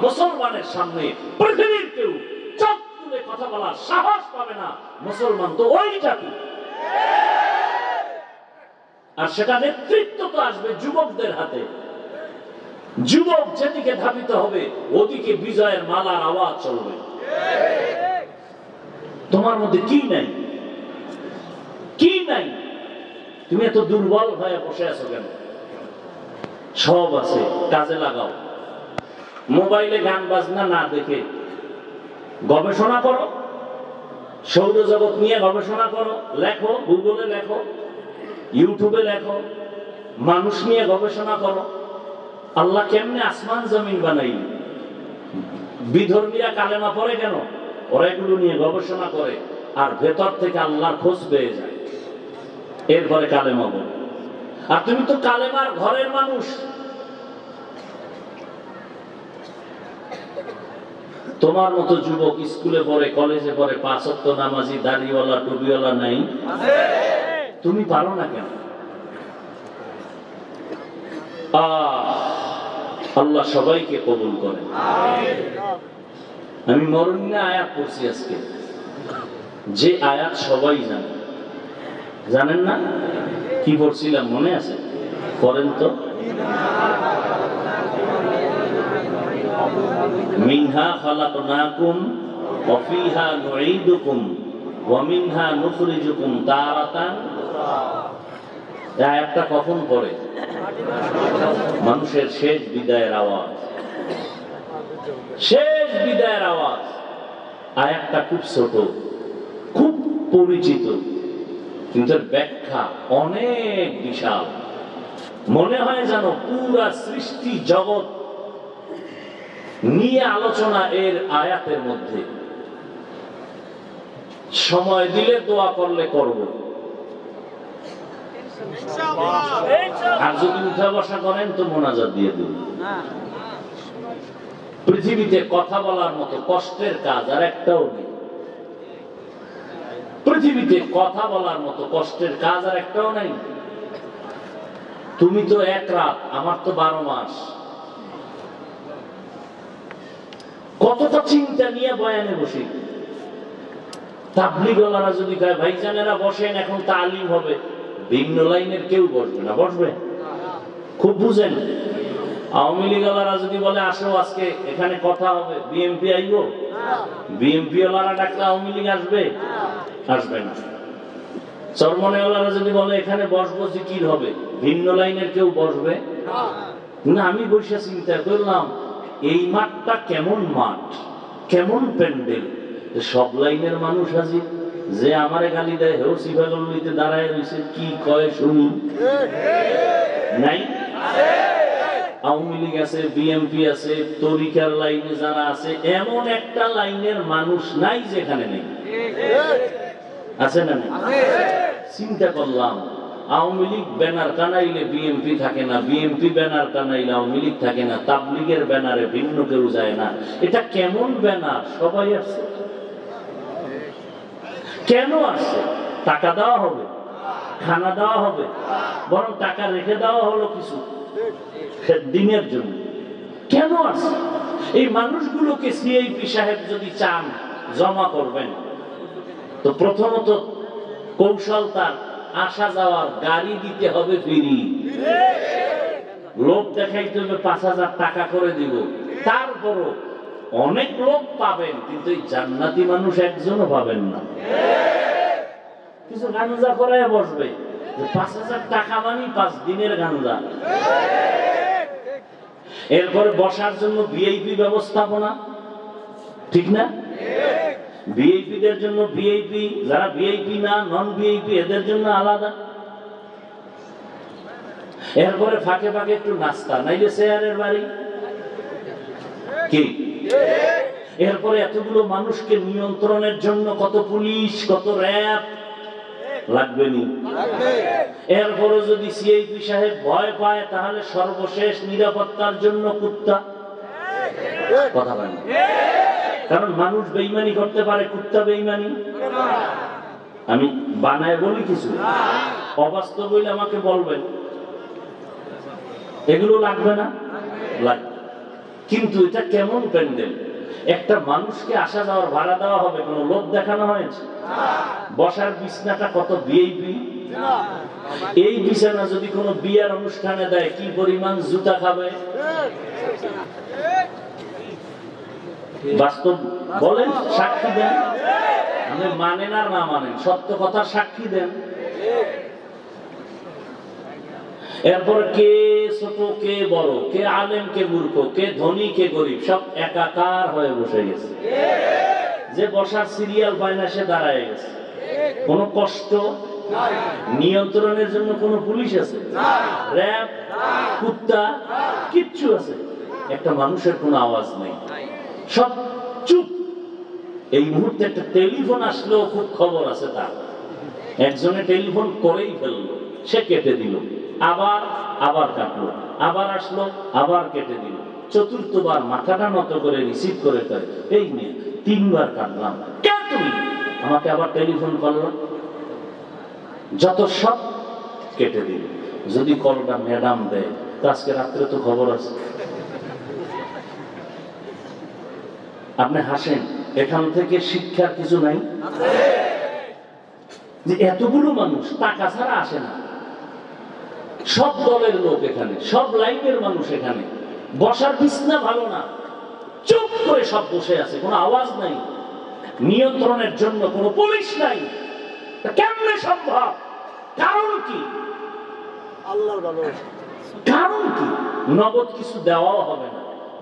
মুসলমানের সামনে পৃথিবীর কেউ চোখ তুলে কথা বলার সাহস পাবে না। মুসলমান তো ওই জাতি, আর সেটা নেতৃত্ব তো আসবে যুবকদের হাতে। যুবক যেদিকে ধাবিত হবে ওদিকে বিজয়ের মালার আওয়াজ চলবে। তোমার মধ্যে কি নাই? কি নাই? তুমি এত দুর্বল হয়ে বসে আছো কেন? সব আছে, কাজে লাগাও। মোবাইলে গান বাজনা না দেখে গবেষণা করো, সৌরজগৎ নিয়ে গবেষণা করো, লেখো, গুগলে লেখো, ইউটিউবে লেখো, মানুষ নিয়ে গবেষণা করো। আল্লাহ কেমনে আসমান জমিন বানাইল? বিধর্মীরা কালেমা পড়ে কেন? ওরা এগুলো নিয়ে গবেষণা করে আর ভেতর থেকে আল্লাহর খোঁজ পেয়ে যায়, এরপরে কালেমা বলে। আর তুমি তো কালেমার ঘরের মানুষ। তোমার মতো যুবক স্কুলে পড়ে, কলেজে পড়ে, 5 ওয়াক্ত নামাজি, দাড়িওয়ালা, টুপিওয়ালা নাই? তুমি পারো না কেন? আল্লাহ সবাইকে কবুল করে। আমি মরণীয় আয়াত পড়ছি আজকে, যে আয়াত সবাই জানে। জানেন না? কি পড়ছিলাম মনে আছে? পড়েন তো। মিনহা খালাকনাকুম ওয়া ফিহা নুঈদুকুম ওয়া মিনহা নুখরিজুকুম তারাতান। এই আয়াতটা কখন পড়ে? মানুষের শেষ বিদায়ের আওয়াজ, শেষ বিদায়ের আওয়াজ। আয়াতটা খুব ছোট, খুব পরিচিত, কিন্তু ব্যাখ্যা অনেক বিশাল। মনে হয় যেন পুরা সৃষ্টি জগৎ নিয়ে আলোচনা এর আয়াতের মধ্যে। সময় দিলে দোয়া করলে করব, আর যদি উঠা বসা করেন তো মোনাজাত দিয়ে দেব। পৃথিবীতে কথা বলার মতো কষ্টের কাজ আর একটাও নেই। পৃথিবীতে কথা বলার মতো কষ্টের কাজ আর একটাও নাই। তুমি তো এক রাত, আমার তো 12 মাস। কতটা চিন্তা নিয়ে বয়ানে বসি। তাবলীগওয়ালারা যদি কয় ভাইজানেরা বসেন এখন তালিম হবে, ভিন্ন লাইনের কেউ বসবে না। বসবে? খুব বুঝেন। আওয়ামী লীগওয়ালারা যদি বলে আসো আজকে এখানে কথা হবে, বিএনপি আইব? বিএনপি ওয়ালারা ডাকলে আওয়ামী লীগ আসবে? আসবে না। চরমনেওয়ালারা যদি বলে এখানে বসবো, জিকির হবে, ভিন্ন লাইনের কেউ বসবে না। আমি বসে চিন্তা করলাম এই মাঠটা কেমন মাঠ, কেমন প্যান্ডেল, সব লাইনের মানুষ আছে। যে আমারে গালি দেয় হেও সিফাগলিতে দাঁড়ায় রয়েছে, কি কয় শুনি? নাই? আওয়ামী লীগ আছে, বিএনপি আছে, তরিকার লাইনে যারা আছে, এমন একটা লাইনের মানুষ নাই যেখানে নেই। আছে না? চিন্তা করলাম আওয়ামী লীগ ব্যানার টানাইলে বিএনপি থাকে না, বিএনপি ব্যানার টানাইলে আওয়ামী লীগ থাকে না, তাবলীগের ব্যানারে ভিন্ন কেউ যায় না। এটা কেমন ব্যানার? সবাই আসছে। কেন আসছে? টাকা দেওয়া হবে, খানা দেওয়া হবে, বরং টাকা রেখে দেওয়া হলো কিছু দিনের জন্য। কেন আসছে? এই মানুষগুলোকে সিআইপি সাহেব যদি চান জমা করবেন, তো প্রথমত কৌশল তার আসা যাওয়ার গাড়ি দিতে হবে ফ্রি। লোক দেখাইতে হবে 5000 টাকা করে দিব। তারপরও অনেক লোক পাবেন, কিন্তু এই জান্নাতি মানুষ একজনও পাবেন না। কিছু গাঞ্জা করে বসবে, 5000 টাকা মানে 5 দিনের গাঞ্জা। এরপরে বসার জন্য ভিআইপি ব্যবস্থাপনা, ঠিক না? ভিআইপিদের জন্য ভিআইপি, যারা ভিআইপি না, নন ভিআইপি, এদের জন্য আলাদা। এরপরে ফাঁকে ফাঁকে একটু নাস্তা, নাইলে শেয়ারের বাড়ি কি। এরপরে এতগুলো মানুষকে নিয়ন্ত্রণের জন্য কত পুলিশ, কত র্যাব লাগবে নি। এরপরে যদি সিআইপি সাহেব ভয় পায়, তাহলে সর্বশেষ নিরাপত্তার জন্য কুত্তা। কথা বলেন, কারণ মানুষ বেঈমানি করতে পারে, কুত্তা বেঈমানি। আমি বানায় বলি কিছু, অবাস্তব হইলে আমাকে বলবেন। এগুলো লাগবে না? লাগবে। কিন্তু এটা কেমন প্যান্ডেল? একটা মানুষকে আসা যাওয়ার ভাড়া দেওয়া হবে, কোন লোভ দেখানো হয়েছে? বসার বিছানাটা কত ভিআইপি! এই বিছানা যদি কোনো বিয়ের অনুষ্ঠানে দেয়, কি পরিমাণ জুতা খাবে! বাস্তব বলেন, সাক্ষী দেন। আপনি মানেন আর না মানেন, সত্য কথার সাক্ষী দেন। এরপর কে ছোট কে বড়, কে আলেম কে মূর্খ, কে ধনী কে গরিব, সব একাকার হয়ে বসে গেছে। যে বসার সিরিয়াল পায় না সে দাঁড়ায় গেছে। কোন কষ্ট নিয়ন্ত্রণের জন্য কোন পুলিশ আছে, র‍্যাব, কুত্তা, কিচ্ছু আছে? একটা মানুষের কোনো আওয়াজ নেই, সব চুপ। এই মুহূর্তে একটা টেলিফোন আসলেও খুব খবর আছে তার। একজনে টেলিফোন করেই ফেললো, সে কেটে দিল, আবার কাটলো, আবার আসলো, আবার কেটে দিল। চতুর্থবার মাথাটা নত করে রিসিভ করে ফেলে, এই নিয়ে 3 বার কাটলাম, কেন তুমি আমাকে আবার টেলিফোন করলো? যত সব কেটে দিল। যদি কলটা ম্যাডাম দেয়, তো আজকে রাত্রে তো খবর আছে। আপনি হাসেন, এখান থেকে শিক্ষার কিছু নাই? যে এতগুলো মানুষ টাকা ছাড়া আসে না, সব দলের লোক এখানে, সব লাইনের মানুষ এখানে, বসার বিছানা ভালো না, চুপ করে সব বসে আছে, কোনো আওয়াজ নাই, নিয়ন্ত্রণের জন্য কোনো পুলিশ নাই। কেমনে সম্ভব? কারণ কি? আল্লাহর ভালোবাসা। কারণ কি? নগদ কিছু দেওয়াও হবে না,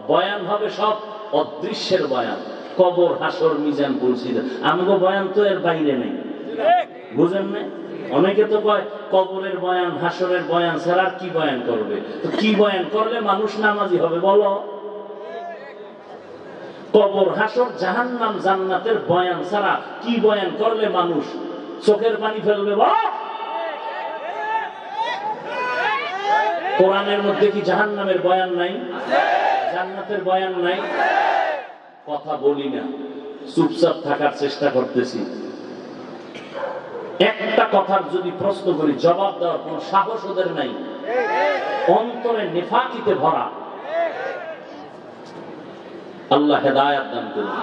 বয়ান হবে সব অদৃশ্যের বয়ান, কবর, হাসর, মিজান, পুলসিদা। আমগো বয়ান তো এর বাইরে নেই, বুঝেন না? অনেকে তো কয় কবরের বয়ান, হাসরের বয়ান ছাড়া কি বয়ান করবে? তো কি বয়ান করলে মানুষ নামাজি হবে বলো? কবর, হাসর, জাহান্নাম, জান্নাতের বয়ান ছাড়া কি বয়ান করলে মানুষ চোখের পানি ফেলবে বলো? কোরআনের মধ্যে কি জাহান্নামের বয়ান নাই? জান্নাতের বয়ান নাই? কথা বলি না, চুপচাপ থাকার চেষ্টা করতেছি। একটা কথার যদি প্রশ্ন করি, জবাব দেওয়ার কোন সাহস ওদের নাই, অন্তরে নেফাকিতে ভরা। আল্লাহ হেদায়েত দান করুন।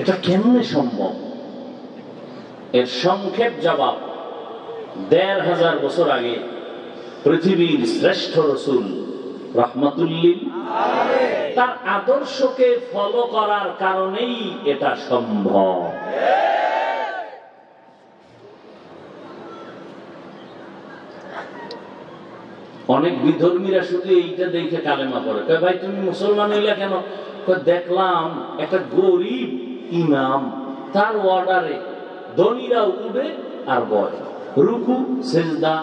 এটা কেমনে সম্ভব? এর সংক্ষেপ জবাব, ১৫০০ বছর আগে পৃথিবীর শ্রেষ্ঠ রাসূল রাহমাতুল লিল আলামিন, তার আদর্শকে ফলো করার কারণেই এটা সম্ভব। অনেক বিধর্মীরা শুধু এইটা দেখে কালেমা পড়ে, কয় ভাই তুমি মুসলমান হইলা কেন? দেখলাম একটা গরিব ইমাম, তার অর্ডারে ধনীরা উঠবে আর বয়, রুকু সেজদা,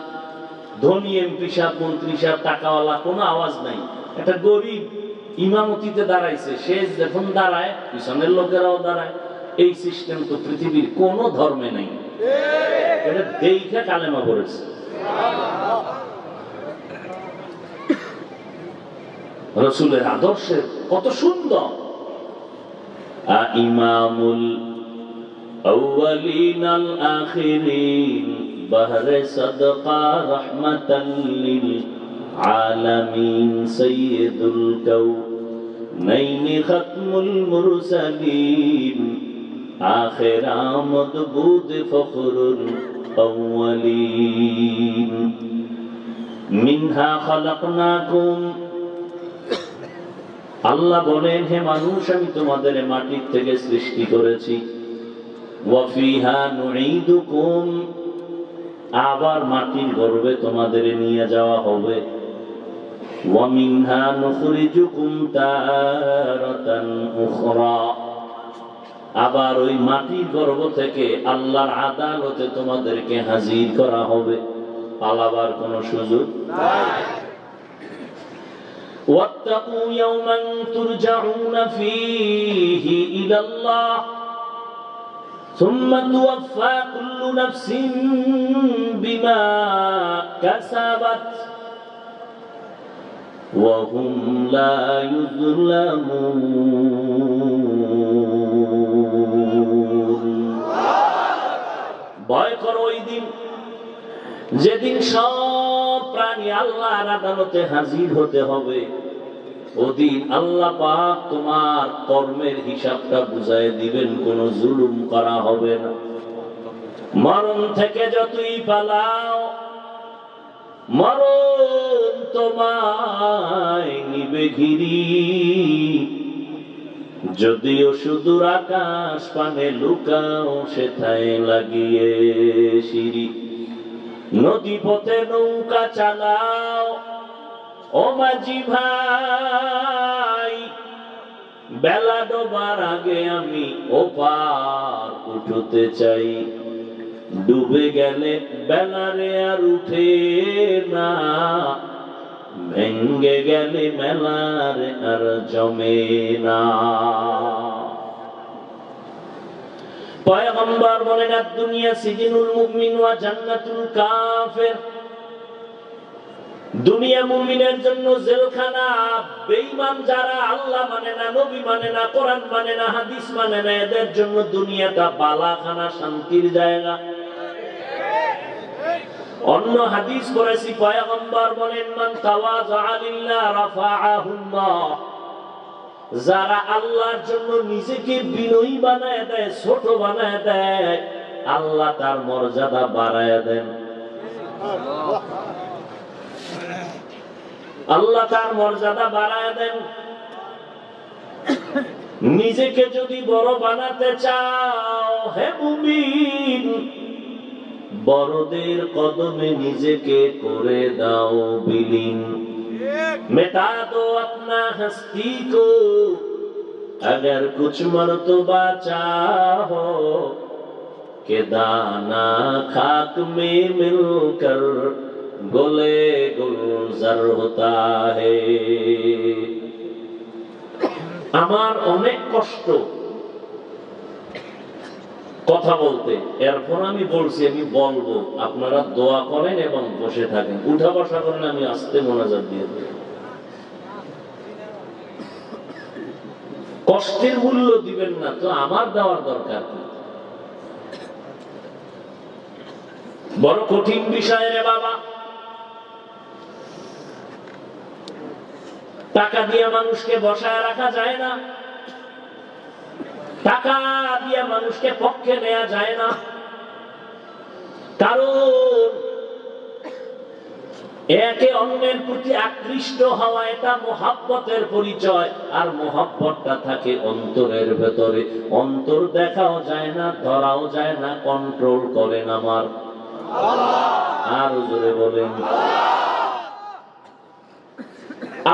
ধনী এমপি সাহেব, মন্ত্রী সাহেব, টাকাওয়ালা, কোনো আওয়াজ নাই। একটা গরিব ইমামতিতে দাঁড়াইছে, সে যখন দাঁড়ায় পিছনের লোকেরাও দাঁড়ায়। এই সিস্টেম তো পৃথিবীর কোন ধর্মে নেই। এটা দেখে কালেমা পড়েছে। রাসূলের আদর্শের কত সুন্দর। ইমামুল আউয়ালিন আল আখিরিন বাহরে সাদকা রাহমাতাল লিল আলামিন সাইয়্যিদুল কাউনাইন খাতমুল মুরসালিন আখির আমদ বুদ ফখরুল আউয়ালিন মিনহা খালাকনাকুম। আল্লাহ বলেন, হে মানুষ, আমি তোমাদের মাটির থেকে সৃষ্টি করেছি। ওয়া ফিহা নুঈদুকুম, আবার মাটির গর্ভে তোমাদের নিয়ে যাওয়া হবে। ওয়া মিনহা নুখরিজুকুম তারাতান উখরা, আবার ওই মাটির গর্ভ থেকে আল্লাহর আদালতে তোমাদেরকে হাজির করা হবে। পালাবার কোনো সুযোগ নাই। واتقوا يوما ترجعون فيه إلى الله ثم توفى كل نفس بما كسبت وهم لا يظلمون। ভয় করো ওই দিন, যেদিন সব প্রাণী আল্লাহর আদালতে হাজির হতে হবে। ওদিন আল্লাহ পাক তোমার কর্মের হিসাবটা বুঝায় দিবেন, কোনো জুলুম করা হবে না। মরণ থেকে যতই পালাও, মরণ তোমায় নিবে ঘিরি। যদিও সুদূর আকাশ পানে লুকাও, সেথায় লাগিয়ে সিঁড়ি। নদী পথে নৌকা চালাও ও মাঝি ভাই, বেলা ডোবার আগে আমি ওপার উঠতে চাই। ডুবে গেলে বেলারে আর উঠে না, ভেঙ্গে গেলে মেলার আর জমে না। পয়গম্বর বলেন, দুনিয়া সিজনুল মুমিন ওয়া জান্নাতুল কাফির। দুনিয়া মুমিনের জন্য জেলখানা, বেঈমান যারা আল্লাহ মানে না, নবী মানে না, কোরআন মানে না, হাদিস মানে না, এদের জন্য দুনিয়াটা বালাখানা, শান্তির জায়গা। অন্য হাদিস করেছি, পয়গম্বর বলেন, মান তাওয়াযা লিল্লাহ রাফাআহুল্লাহ। যারা আল্লাহর জন্য নিজেকে বিনয়ী বানায় দেয়, ছোট বানায় দেয়, আল্লাহ তার মর্যাদা বাড়ায় দেন। আল্লাহ তার মর্যাদা বাড়ায় দেন। নিজেকে যদি বড় বানাতে চাও হে মুমিন, বড়দের কদমে নিজেকে করে দাও বিলীন। मिटा दो अपना हस्ती को अगर कुछ मर्तबा चाहो कि दाना खाक में मिलकर गोले गुलजार होता है। আমার অনেক কষ্ট কথা বলতে, এরপর আমি বলছি আমি বলবো, আপনারা দোয়া করেন এবং বসে থাকেন। উঠা বসা করেন, আমি আস্তে মোনাজাত দিয়ে দেব। কষ্টের মূল্য দিবেন না তো আমার দেওয়ার দরকার কি? বড় কঠিন বিষয় রে বাবা। টাকা দিয়ে মানুষকে বসায় রাখা যায় না, টাকা দিয়ে মানুষকে পক্ষে নেওয়া যায় না। কারণ একে অন্যের প্রতি আকৃষ্ট হওয়া এটা মহব্বতের পরিচয়, আর মহব্বতটা থাকে অন্তরের ভেতরে। অন্তর দেখাও যায় না, ধরাও যায় না, কন্ট্রোল করেন আমার আর জোরে বলেন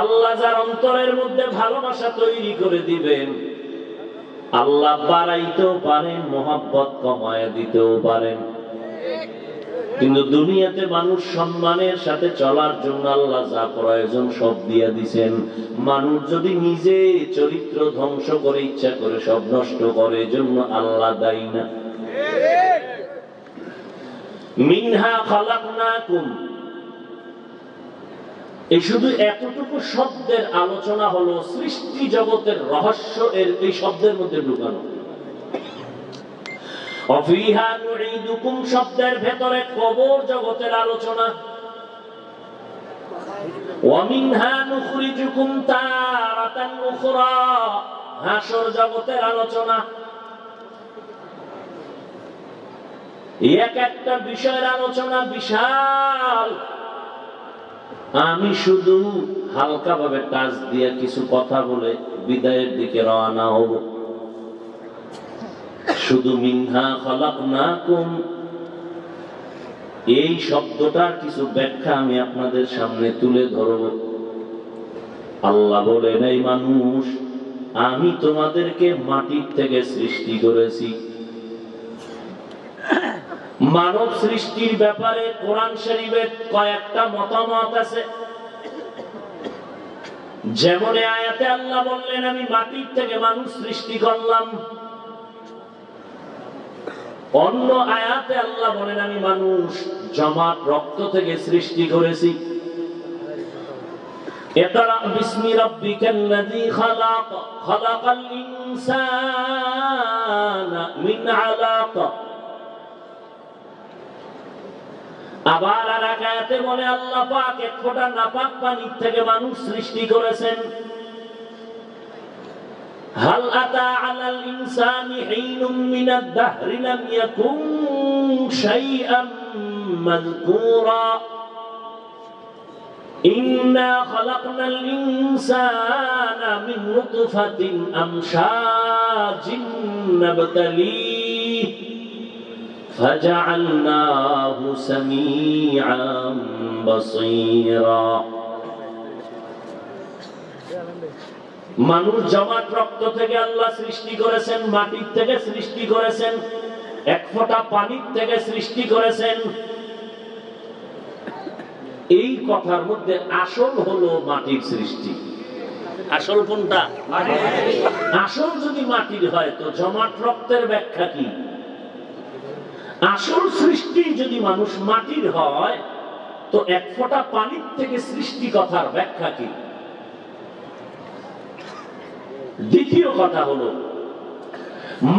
আল্লাহ। যার অন্তরের মধ্যে ভালোবাসা তৈরি করে দিবেন, আল্লাহ বাড়াইতেও পারেন, মহব্বত কমায় দিতেও পারেন। কিন্তু দুনিয়াতে মানুষ সম্মানের সাথে চলার জন্য আল্লাহ যা প্রয়োজন সব দিয়ে দিছেন। মানুষ যদি নিজে চরিত্র ধ্বংস করে ইচ্ছা করে সব নষ্ট করে, জন্য আল্লাহ দায়ী না। মিনহা খালাকনাকুম, এই শুধু এতটুকু শব্দের আলোচনা হলো, সৃষ্টি জগতের রহস্য এর এই শব্দের মধ্যে ঢুকানো। অফিহা নুঈদুকুম শব্দের ভেতরে কবর জগতের আলোচনা। ওয়া মিনহা নুখরিজুকুম তারাতান উখরা হাশর জগতের আলোচনা। এক একটা বিষয়ের আলোচনা বিশাল। আমি শুধু হালকা ভাবে টাচ দিয়ে কিছু কথা বলে বিদায়ের দিকে রওনা হব। শুধু মিনহা খালাকনাকুম এই শব্দটার কিছু ব্যাখ্যা আমি আপনাদের সামনে তুলে ধরব। আল্লাহ বলেন, এই মানুষ, আমি তোমাদেরকে মাটির থেকে সৃষ্টি করেছি। মানব সৃষ্টির ব্যাপারে কোরআন শরীফে কয়েকটা মতামত আছে। যেমন আয়াতে আল্লাহ বললেন, আমি মাটির থেকে মানুষ সৃষ্টি করলাম। অন্য আয়াতে আল্লাহ বলেন, আমি মানুষ জমাট রক্ত থেকে সৃষ্টি করেছি। ইকরা বিসমি রাব্বিকাল্লাযী খালাক, খালাকাল ইনসানা মিন আলাক। আবার আর আয়াতে বলে আল্লাহ পাক এক ফোঁটা নাপাক পানি থেকে মানুষ সৃষ্টি করেছেন। হাল আতা আলাল ইনসানি হিনুম মিনাদ দাহরি লাম ইয়াকুন শাইআম মাযকুরা ইন্না খালাকনাল ইনসানা মিন নুতফাতিন আমশাজিন নাবতালিহি ফাজআলনাহু সামিআন বাসীরা। মানুষ জমাট রক্ত থেকে আল্লাহ সৃষ্টি করেছেন, মাটির থেকে সৃষ্টি করেছেন, এক ফোঁটা পানির থেকে সৃষ্টি করেছেন। এই কথার মধ্যে আসল হলো মাটির সৃষ্টি। আসল কোনটা? আসল যদি মাটির হয় তো জমাট রক্তের ব্যাখ্যা কি? আসল সৃষ্টি যদি মানুষ মাটির হয় তো এক ফোঁটা পানির থেকে সৃষ্টি কথার ব্যাখ্যা কি? দ্বিতীয় কথা হলো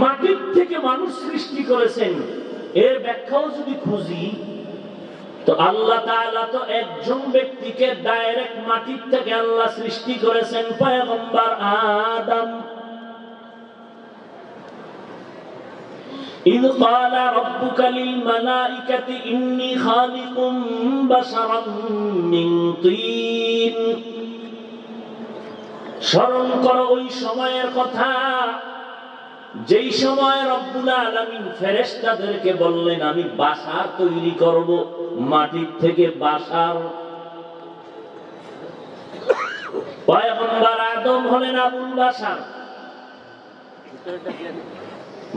মাটির থেকে মানুষ সৃষ্টি করেছেন, এর ব্যাখ্যাও যদি খুঁজি তো আল্লাহ তাআলা তো একজন ব্যক্তিকে ডাইরেক্ট মাটির থেকে আল্লাহ সৃষ্টি করেছেন, পয়গম্বর আদম। إذ قال ربك للملائكة إني خالق بشرا من طين। স্মরণ করো ওই সময়ের কথা যেই সময় রব্বুল আলামিন ফেরেশতাদেরকে বললেন আমি বাশার তৈরি করব মাটির থেকে। বাশার পয়গম্বর আদম হলেন আবুল বাশার,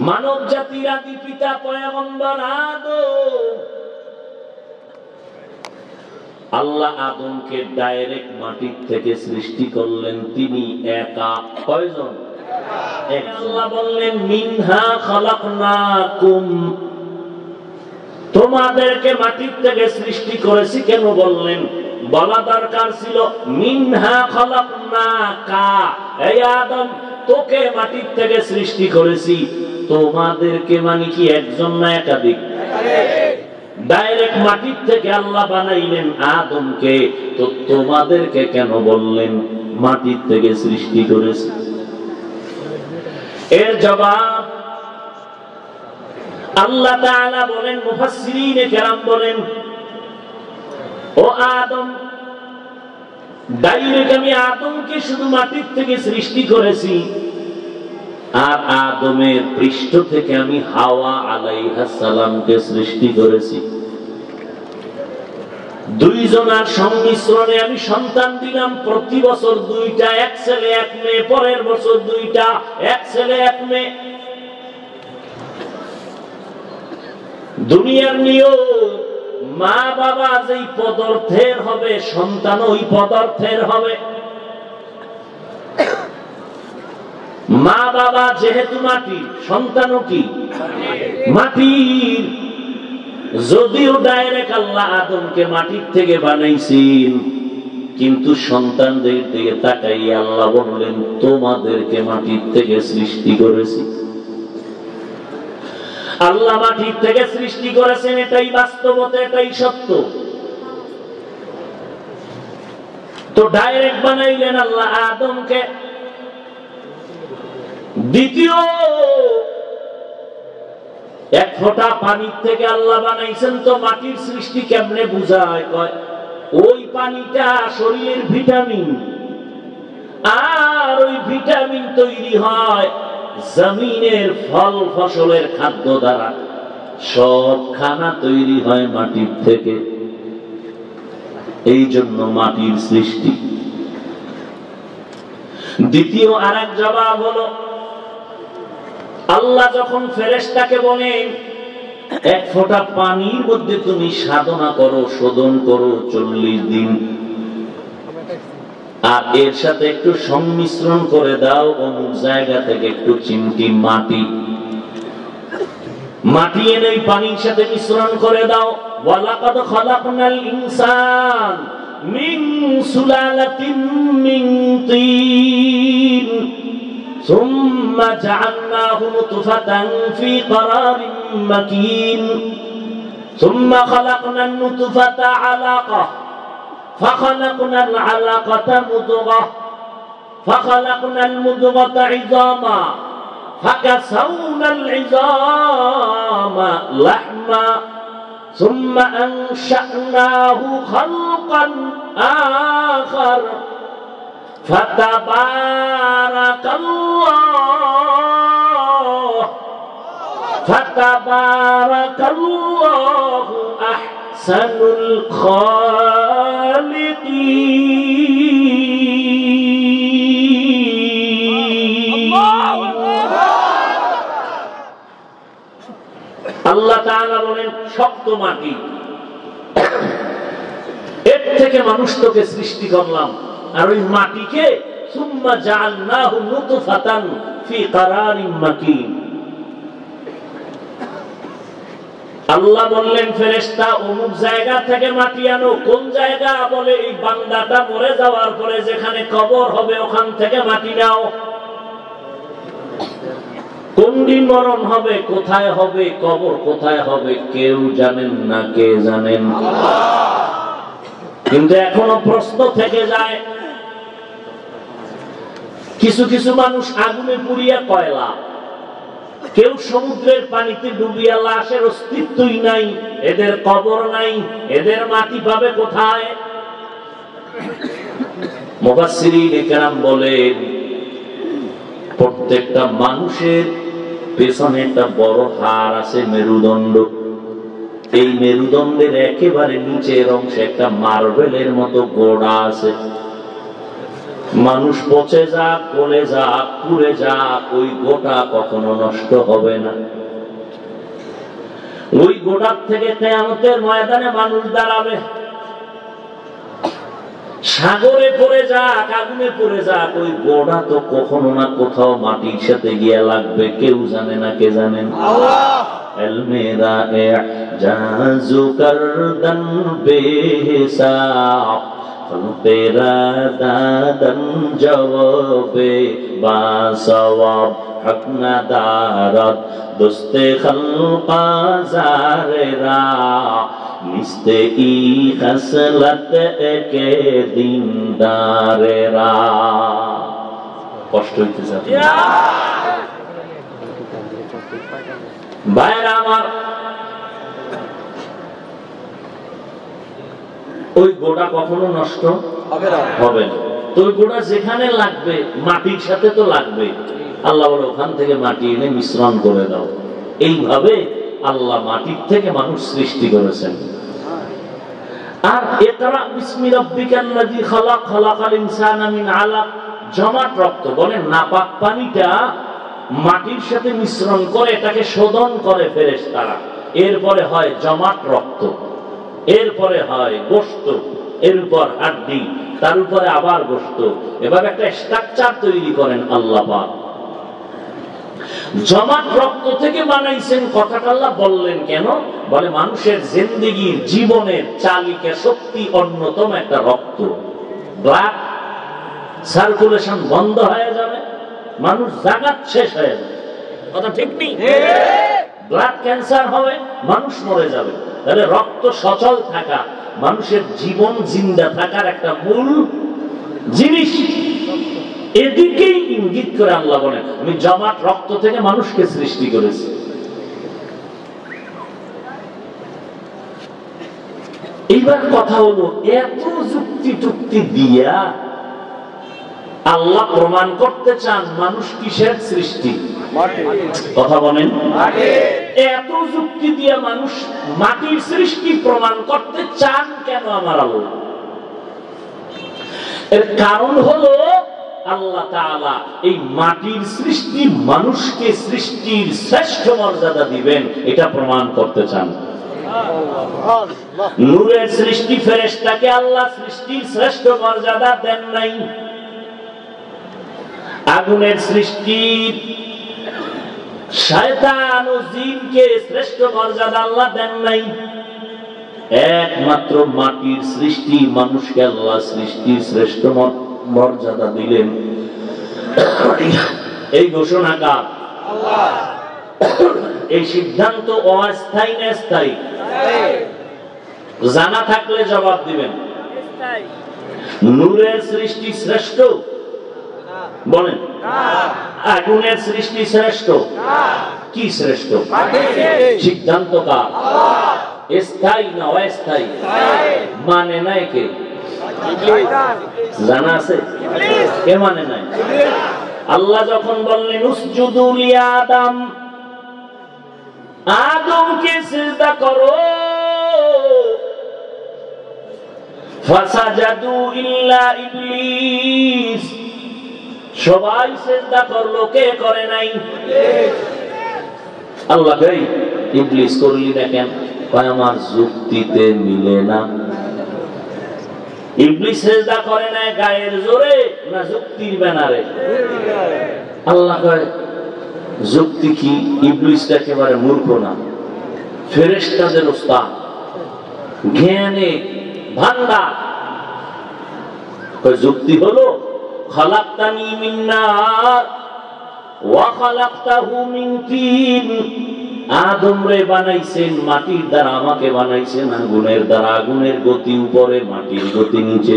মানব জাতির আদি পিতা পয়গম্বর আদম। আল্লাহ আদমকে ডাইরেক্ট মাটির থেকে সৃষ্টি করলেন, তিনি একা। কয়জন? আল্লাহ বললেন মিনহা খালাকনাকুম, তোমাদেরকে মাটির থেকে সৃষ্টি করেছি। কেন বললেন? বলা দরকার ছিল মিনহা খালাকনাকা, এই আদম তোকে মাটির থেকে সৃষ্টি করেছি। তোমাদেরকে মানে কি একজন না একাধিক? ডাইরেক্ট মাটির থেকে আল্লাহ বানাইলেন আদমকে, তো তোমাদেরকে কেন বললেন মাটির থেকে সৃষ্টি করেছি? এর জবাব আল্লাহ তাআলা বলেন, মুফাসসিরিনে কেরাম বলেন, ও আদম ডাইরেক্ট আমি আদমকে শুধু মাটির থেকে সৃষ্টি করেছি, আর আদমের পৃষ্ঠ থেকে আমি হাওয়া আলাইহিস সালামকে সৃষ্টি করেছি। দুইজনের সংমিশ্রণে আমি সন্তান দিলাম। প্রতি বছর দুইটা, এক ছেলে এক মেয়ে। পরের বছর দুইটা, এক ছেলে এক মেয়ে। দুনিয়ার নিয়ম, মা বাবা যেই পদার্থের হবে সন্তান ওই পদার্থের হবে। মা বাবা যেহেতু মাটির, সন্তানও কি মাটির। যদিও ডাইরেক্ট আল্লাহ আদমকে মাটির থেকে বানাইছেন, কিন্তু সন্তানদের দিকে তাকাইয়া আল্লাহ বললেন তোমাদেরকে মাটির থেকে সৃষ্টি করেছি। আল্লাহ মাটির থেকে সৃষ্টি করেছেন, এটাই বাস্তবতা, এটাই সত্য। তো ডাইরেক্ট বানাইলেন আল্লাহ আদমকে। দ্বিতীয়, এক ফোঁটা পানির থেকে আল্লাহ বানাইছেন, তো মাটির সৃষ্টি কেমনে বুঝায়? কয় ওই পানিটা শরীরের ভিটামিন, আর ওই ভিটামিন তৈরি হয় জমিনের ফল ফসলের খাদ্য দ্বারা। সব খানা তৈরি হয় মাটির থেকে, এই জন্য মাটির সৃষ্টি। দ্বিতীয় আরেক জবাব হলো আল্লাহ যখন ফেরেশতাকে বলেন এক ফোঁটা পানির মধ্যে তুমি সাধনা করো, শোধন করো 40 দিন, আর এর সাথে একটু সংমিশ্রণ করে দাও অমুক জায়গা থেকে একটু চিমটি মাটি, মাটি এনে পানির সাথে মিশ্রণ করে দাও। ওয়ালাকাদ খালাকনাল ইনসান মিন সুলালাতিন মিন তিন সুম্মা জাআলনাহু নুতফাতান ফি ক্বারারিন মাকিন সুম্মা খালাকনান নুতফাতা আলাকা فخلقنا العلقة مضغة ফাখালাকনাল মুদগাতা ইযামা ফাকাসাউনাল ইযামা লাহমা সুম্মা আনশা'নাহু খালকান আখার ফাতাবারাকাল্লাহু আহসানুল খালিকিন। আল্লাহ তাআলা বলেন শক্ত মাটি, এর থেকে মানুষ তোকে সৃষ্টি করলাম, আর ওই মাটিকে সুম্মা জাআলনাহু নুতফাতান ফি কারারিন মাকিন। আল্লাহ বললেন ফেরেশতা অমুক জায়গা থেকে মাটি আনো। কোন জায়গা? বলে এই বান্দাটা মরে যাওয়ার পরে যেখানে কবর হবে ওখান থেকে মাটি নাও। কোন দিন মরণ হবে, কোথায় হবে, কবর কোথায় হবে কেউ জানেন না। কে জানেন? কিন্তু এখনো প্রশ্ন থেকে যায়, কিছু কিছু মানুষ আগুনে পুড়িয়া কয়লা, কেউ সমুদ্রের পানিতে ডুবিয়া লাশের অস্তিত্বই নাই, এদের কবর নাই, এদের মাটি পাবে কোথায়? মুফাসসিরিন কেরাম বলেন প্রত্যেকটা মানুষের পেছনে একটা বড় হাড় আছে, মেরুদণ্ড। এই মেরুদণ্ডের একেবারে নিচের অংশে একটা মার্বেলের মতো গোড়া আছে। মানুষ পচে যাক, গলে যাক, পুড়ে যাক, ওই গোটা কখনো নষ্ট হবে না। ওই গোটার থেকে কিয়ামতের ময়দানে মানুষ দাঁড়াবে। সাগরে পড়ে যাক, আগুনে পড়ে যাক, ওই গোড়া তো কখনো না কোথাও মাটির সাথে গিয়ে লাগবে। কেউ জানে না। কে জানেন? আল্লাহ। এলমেরা ইজাজু করদন বেহিসাব তেরা দাদন জওবে বাসওয়াব হক না দারত দোস্তে খলকা জারেরা নিস্তে ই খসলত কে দিনদারেরা। কষ্ট হইতেছে ভাইরা আমার। ওই গোটা কখনো নষ্ট হবে না। তো ওই গোটা যেখানে লাগবে মাটির সাথে তো লাগবে। আল্লাহ বলে ওখান থেকে মাটি এনে মিশ্রণ করে দাও। এইভাবে আল্লাহ মাটির থেকে মানুষ সৃষ্টি করেছেন। আর ইকরা বিসমি রাব্বিকাল্লাযী খালাক খালাকাল ইনসানা মিন আলাক, জমাট রক্ত বলে নাপাক পানিটা মাটির সাথে মিশ্রণ করে এটাকে শোধন করে ফেরেশতারা। এরপরে হয় জমাট রক্ত, এরপরে হয় গোশত, এর উপর হাড্ডি, তার উপরে আবার গোশত। এবার একটা স্ট্রাকচার তৈরি করেন আল্লাহ পাক। জমাট রক্ত থেকে বানাইছেন কথাটা আল্লাহ বললেন কেন? বলে মানুষের জিন্দেগির জীবনের চালিকা শক্তি অন্যতম একটা রক্ত। ব্লাড সার্কুলেশন বন্ধ হয়ে যাবে, মানুষ জাগাত শেষ হয়ে যাবে। কথা ঠিক নেই? ব্লাড ক্যান্সার হবে, মানুষ মরে যাবে। তাহলে রক্ত সচল থাকা মানুষের জীবন জিন্দা থাকার একটা মূল জিনিস। এদিকেই ইঙ্গিত করে আল্লাহ বলেন আমি জমাট রক্ত থেকে মানুষকে সৃষ্টি করেছি। এইবার কথা হলো, এত যুক্তি টুক্তি দিয়া আল্লাহ প্রমাণ করতে চান মানুষ কিসের সৃষ্টি? কথা বলেন। এত যুক্তি দিয়ে মানুষ মাটির সৃষ্টি প্রমাণ করতে চান কেন আমার আল্লাহ? এর কারণ হলো আল্লাহ তাআলা এই মাটির সৃষ্টি মানুষকে সৃষ্টির শ্রেষ্ঠ মর্যাদা দিবেন, এটা প্রমাণ করতে চান। নূরের সৃষ্টি ফেরেশতাকে আল্লাহ সৃষ্টির শ্রেষ্ঠ মর্যাদা দেন নাই। আগুনের সৃষ্টি শয়তান ও জিনকে শ্রেষ্ঠ মর্যাদা আল্লাহ দেন নাই। একমাত্র মাটির সৃষ্টি মানুষকে আল্লাহ সৃষ্টির শ্রেষ্ঠ মর্যাদা দিলেন। এই ঘোষণা কার? আল্লাহ। এই সিদ্ধান্ত অস্থায়ী না স্থায়ী? জানা থাকলে জবাব দিবেন। নূরের সৃষ্টি শ্রেষ্ঠ, বলেন আগুনের সৃষ্টি শ্রেষ্ঠ? কি শ্রেষ্ঠ? সিদ্ধান্ত কার? স্থায়ী না অস্থায়ী? মানে নাই কে? জানা আছে কে মানে নাই? আল্লাহ যখন বললেন উসজুদু লি আদম, আদমকে সিজদা করো, ফাসাজাদু ইল্লা ইবলিস, সবাই সিজদা করলো, কে করে নাই? আল্লাহ কই ইবলিস করলি না কেন? কয় আমার যুক্তিতে মিলে না। ইবলিস সিজদা করে না গায়ের জোরে না যুক্তির ব্যানারে? আল্লাহ কয় যুক্তি কি? ইবলিস একেবারে মূর্খ না, ফেরেশতাদের ওস্তাদ, জ্ঞানে ভান্ডার। কয় যুক্তি হলো খালাকতানি মিন নার ওয়া খালাকতাহু মিন তিন, আদম রে বানাইছেন মাটির দ্বারা, আমাকে বানাইছেন আগুনের দ্বারা। আগুনের গতি উপরে, মাটির গতি নিচে।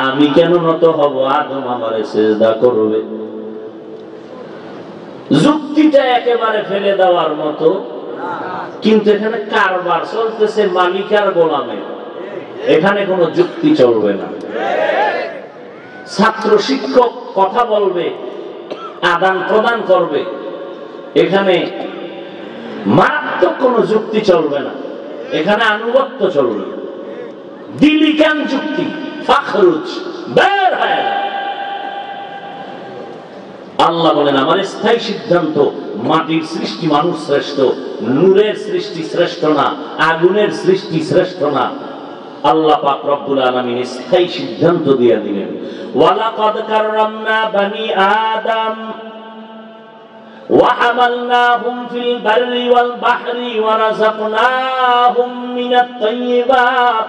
আমি কেন নত হব? আদম আমারে সিজদা করবে। যুক্তিটা একেবারে ফেলে দেওয়ার মতো, কিন্তু এখানে কারবার চলতেছে মালিক আর গোলামের, এখানে কোনো যুক্তি চলবে না। ছাত্র শিক্ষক কথা বলবে, আদান প্রদান করবে, এখানে মারাত্মক কোন যুক্তি চলবে না, এখানে আনুগত্য চলবে। দিলি কেন যুক্তি? ফাখরুজ, বের হয়। আল্লাহ বলেন আমার স্থায়ী সিদ্ধান্ত, মাটির সৃষ্টি মানুষ শ্রেষ্ঠ, নূরের সৃষ্টি শ্রেষ্ঠ না, আগুনের সৃষ্টি শ্রেষ্ঠ না। আল্লাহ পাক রব্বুল আলামিন স্থায়ী সিদ্ধান্ত দিয়ে দিলেন ওয়ালাকাদ কাররামনা বানি আদম وحملناهم في البر والبحر ورزقناهم من الطيبات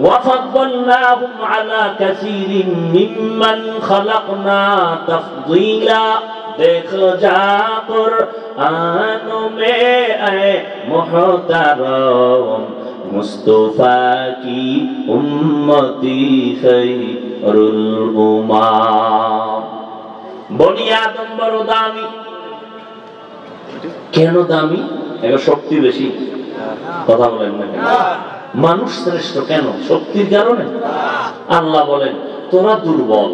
وفضلناهم على كثير ممن خلقنا تفضيلا। देखो जा कुरान में ऐ मुहतरम मुस्तफा की उम्मती खैरुल उम्माम। বনি আদম বড় দামি। কেন দামি? এর শক্তি বেশি? কথা বলেন না। মানুষ শ্রেষ্ঠ কেন? শক্তির কারণে? আল্লাহ বলেন তোরা দুর্বল।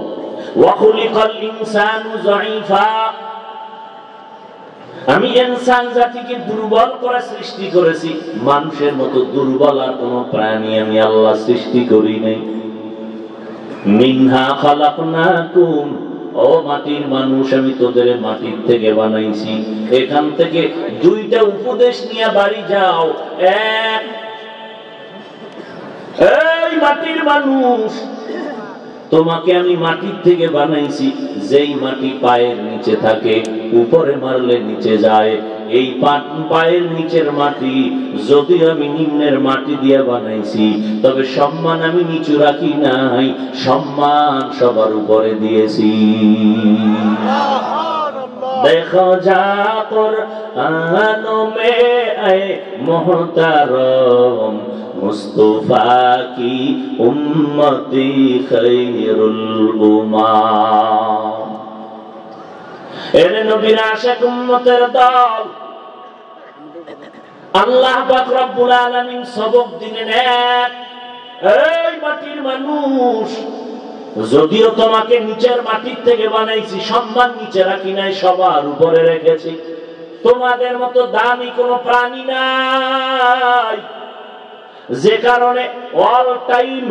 ওয়া খুলিকাল ইনসানু যায়ীফা, আমি ইনসান জাতিকে দুর্বল করে সৃষ্টি করেছি। মানুষের মতো দুর্বল আর কোন প্রাণী আমি আল্লাহ সৃষ্টি করি নাই। মিনহা খালাকনাকুম, ও মাটির মানুষ আমি তোদের মাটির থেকে বানাইছি। এখান থেকে দুইটা উপদেশ নিয়ে বাড়ি যাও। এক, এই মাটির মানুষ, তোমাকে আমি মাটির থেকে বানাইছি। যেই মাটি পায়ের নিচে থাকে, উপরে মারলে নিচে যায়। এই পায়ের নিচের মাটি যদি আমি নিম্নের মাটি দিয়ে বানাইছি, তবে সম্মান আমি নিচু রাখি নাই, সম্মান সবার উপরে দিয়েছি। দেখো যা কুরআন মে আয়ে মুহতারম মুস্তফা কি উম্মতি খৈরুল উম্মাম। এর নবীর আশিক উম্মতের দল, আল্লাহ পাক রব্বুল আলামিন সবক দিলেন এক, এই মাটির মানুষ, যদিও তোমাকে নিচের মাটির থেকে বানাইছি, সম্মান নিচে রাখি নাই, সবার উপরে রেখেছি। তোমাদের মতো দামি কোনো প্রাণী নাই, যে কারণে অল টাইম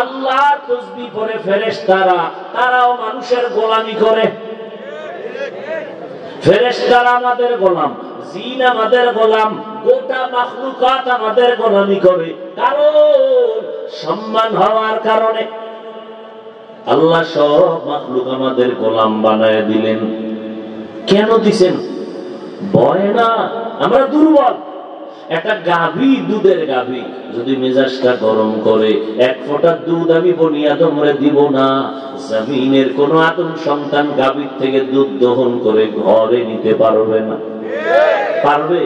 আল্লাহর তাসবিহ পড়ে ফেরেশতারা, তারাও মানুষের গোলামি করে। ফেরেশতারা আমাদের গোলাম, জিন আমাদের গোলাম, গোটা মাখলুকাত আমাদের গোলামি করে। কারণ সম্মান হওয়ার কারণে আল্লাহ সব মাখলুক আমাদের গোলাম বানায় দিলেন। কেন দিছেন? ভয় না, আমরা দুর্বল। একটা গাভী, দুধের গাভী যদি মেজাজটা গরম করে, এক ফোঁটা দুধ আমি বনি আদমরে দিব না। জমিনের কোন আদম সন্তান গাভীর থেকে দুধ দহন করে ঘরে নিতে পারবে না, পারবে?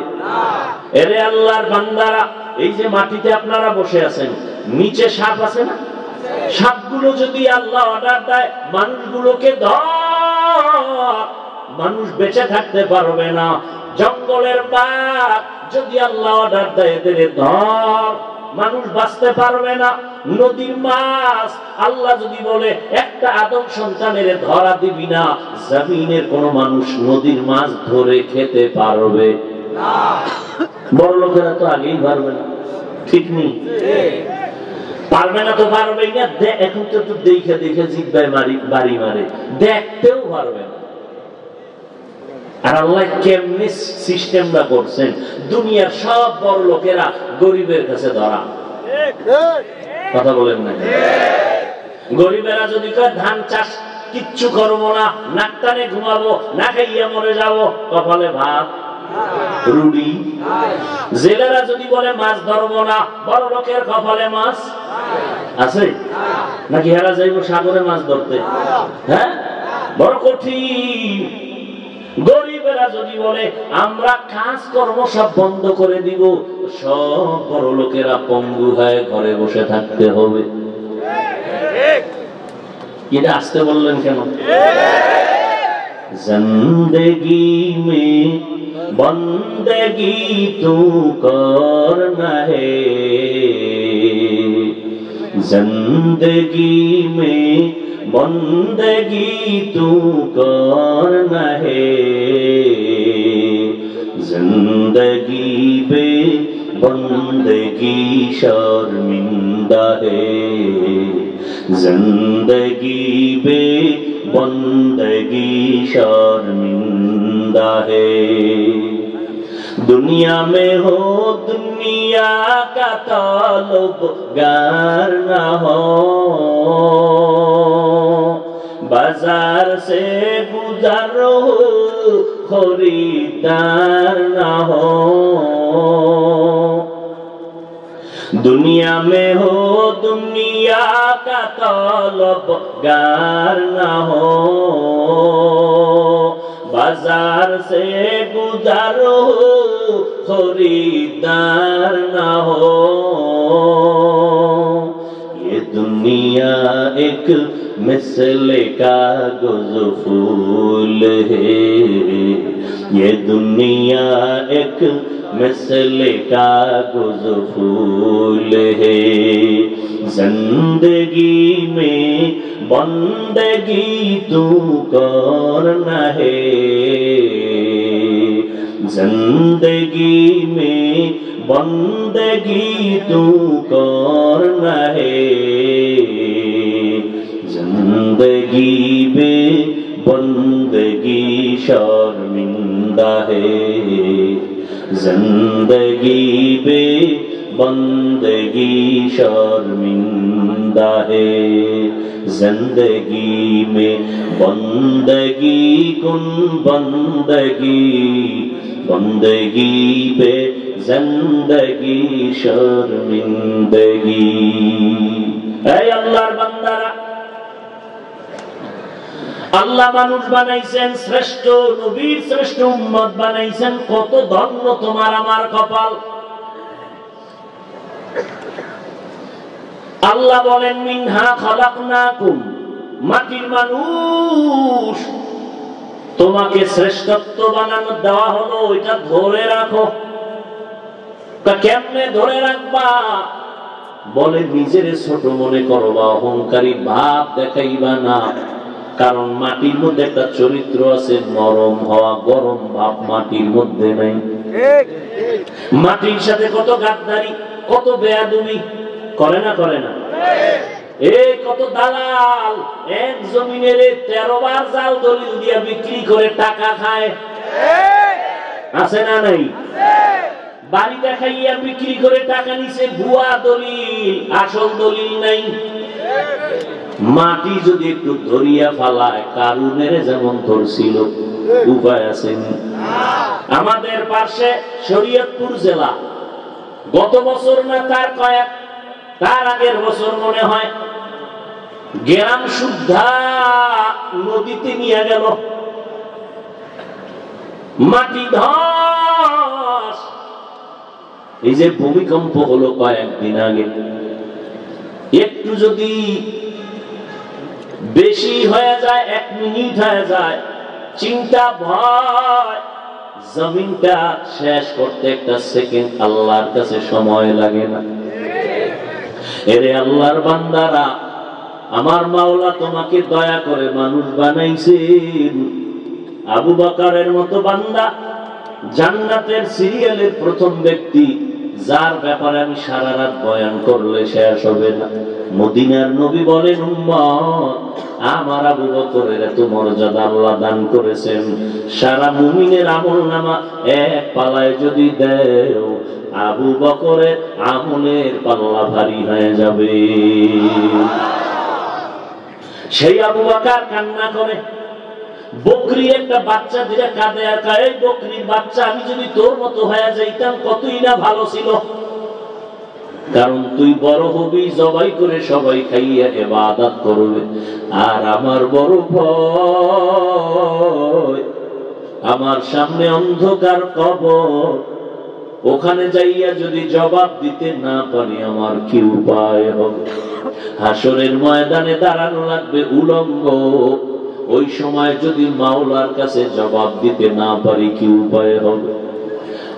এরে আল্লাহর বান্দারা, এই যে মাটিতে আপনারা বসে আছেন, নিচে সাপ আছে না? সাপগুলো যদি আল্লাহ অর্ডার দেয় মানুষগুলোকে ধর, মানুষ বেঁচে থাকতে পারবে না। জঙ্গলের বাঘ যদি আল্লাহ অর্ডার দেয় এদের ধর, মানুষ বাঁচতে পারবে না। নদীর মাছ আল্লাহ যদি বলে একটা আদম সন্তানের ধরা দিবি না, জমিনের কোন মানুষ নদীর মাছ ধরে খেতে পারবে না। বড় লোকেরা তো আগেই পারবে না, ঠিক নেই? পারবে না তো পারবেই না। এখন তো একটু দেখে দেখে জিব্বায় বাড়ি মারে, দেখতেও পারবে না। আর আল্লাহ কেমনি সিস্টেমটা করছেন, দুনিয়ার সব বড় লোকেরা গরিবের কাছে ধরা। কথা বলেন না? গরিবেরা যদি কয় ধান চাষ কিচ্ছু করবো না, নাক টানে ঘুমাবো, না খাইয়া মরে যাবো, কপালে ভাত রুটি। জেলেরা যদি বলে মাছ ধরবো না, বড় লোকের কপালে মাছ আছে নাকি? হেরা যাইব সাগরে মাছ ধরতে? হ্যাঁ, বড় কঠিন। গরিবেরা যদি বলে আমরা কাজ কর্ম সব বন্ধ করে দিব, সব বড় লোকেরা পঙ্গু হয়ে ঘরে বসে থাকতে হবে। এটা আসতে বললেন কেন? জিন্দেগি মে বন্দেগি তু করনা হে, जिंदगी में बंदगी तू करना है, जिंदगी बे बंदगी शर्मिंदा है, जिंदगी बे बंदगी शर्मिंदा है। दुनिया में हो दुनिया का ताल्लुक़गार न हो, बाजार से गुजर हो खरीदार न हो। दुनिया में हो दुनिया का ताल्लुक़गार न हो, बाजार से गुजारो खरीदार ना हो। ये दुनिया एक मिसले कागज़ फूल है, ये दुनिया एक मिसले कागज़ फूल है। जिंदगी में बंदगी तू करना है, जिंदगी में बंदगी तू करना है, जिंदगी में बंदगी शर्मिंदा है, जिंदगी में बंदगी शर्मिंदा है। जिंदगी में बंदगी कुन बंदगी, बंदगी पे जिंदगी शर्मिंदगी। ऐ अल्लाहर बान्दारा, আল্লাহ মানুষ বানাইছেন, শ্রেষ্ঠ নবীর শ্রেষ্ঠ উম্মত বানাইছেন। কত ধন্য তোমার আমার কপাল। আল্লাহ বলেন মিনহা খালাকনাকুম, মাটির মানুষ তোমাকে শ্রেষ্ঠত্ব বানানো দেওয়া হলো, এটা ধরে রাখো। কেমনে ধরে রাখবা? বলে নিজের ছোট মনে করবা, অহংকারী ভাব দেখাইবা না। কারণ মাটির মধ্যে একটা চরিত্র আছে, নরম হওয়া, গরম ভাব মাটির মধ্যে নাই। মাটির সাথে কত গাদ্দারি, কত বেয়াদবি করে না করে না? এই কত দালাল এক জমিনের 13 বার জাল দলিল দিয়া বিক্রি করে টাকা খায়, আছে না নাই? বাড়ি দেখাইয়া বিক্রি করে টাকা নিছে, ভুয়া দলিল, আসল দলিল নাই। মাটি যদি একটু ধরিয়া ফালায়, কারুনের যেমন ধরছিল, উপায় আছে? আমাদের পাশে শরীয়তপুর জেলা, গত বছর না তার আগের বছর মনে হয়, গ্রাম সুদ্ধা নদীতে নিয়ে গেল, মাটি ধস। এই যে ভূমিকম্প হলো কয়েকদিন আগে, একটু যদি বেশি হয়ে যায়, 1 মিনিট হয়ে যায়, চিন্তা ভয়, জমিনটা শেষ করতে 1 সেকেন্ড আল্লাহর কাছে সময় লাগে না। এরে আল্লাহর বান্দারা, আমার মাওলা তোমাকে দয়া করে মানুষ বানাইছেন। আবু বকরের মতো বান্দা, জান্নাতের সিরিয়ালের প্রথম ব্যক্তি, যার ব্যাপারে আমি সারা রাত বয়ান করলে শেষ হবে না। মদিনার নবী বলেন, উম্মত, আমার আবু বকরের এত মর্যাদা আল্লাহ দান করেছেন, সারা মুমিনের আমলনামা এক পালায় যদি দেও, আবু বকরের আমলের পাল্লা ভারী হয়ে যাবে। সেই আবু বকর কান্না করে, বকরি একটা বাচ্চা দিলে কাঁদে আর কয়, এই বকরির বাচ্চা, আমি যদি তোর মতো হয়ে যাইতাম কতই না ভালো ছিল। কারণ তুই বড় হবি, জবাই করে সবাই খাইয়া ইবাদত করবে। আর আমার বড় ভয়, আমার সামনে অন্ধকার কবর, ওখানে যাইয়া যদি জবাব দিতে না পারি আমার কি উপায় হবে? হাসরের ময়দানে দাঁড়ানো লাগবে উলঙ্গ, ওই সময় যদি মাওলার কাছে জবাব দিতে না পারি কি উপায় হবে?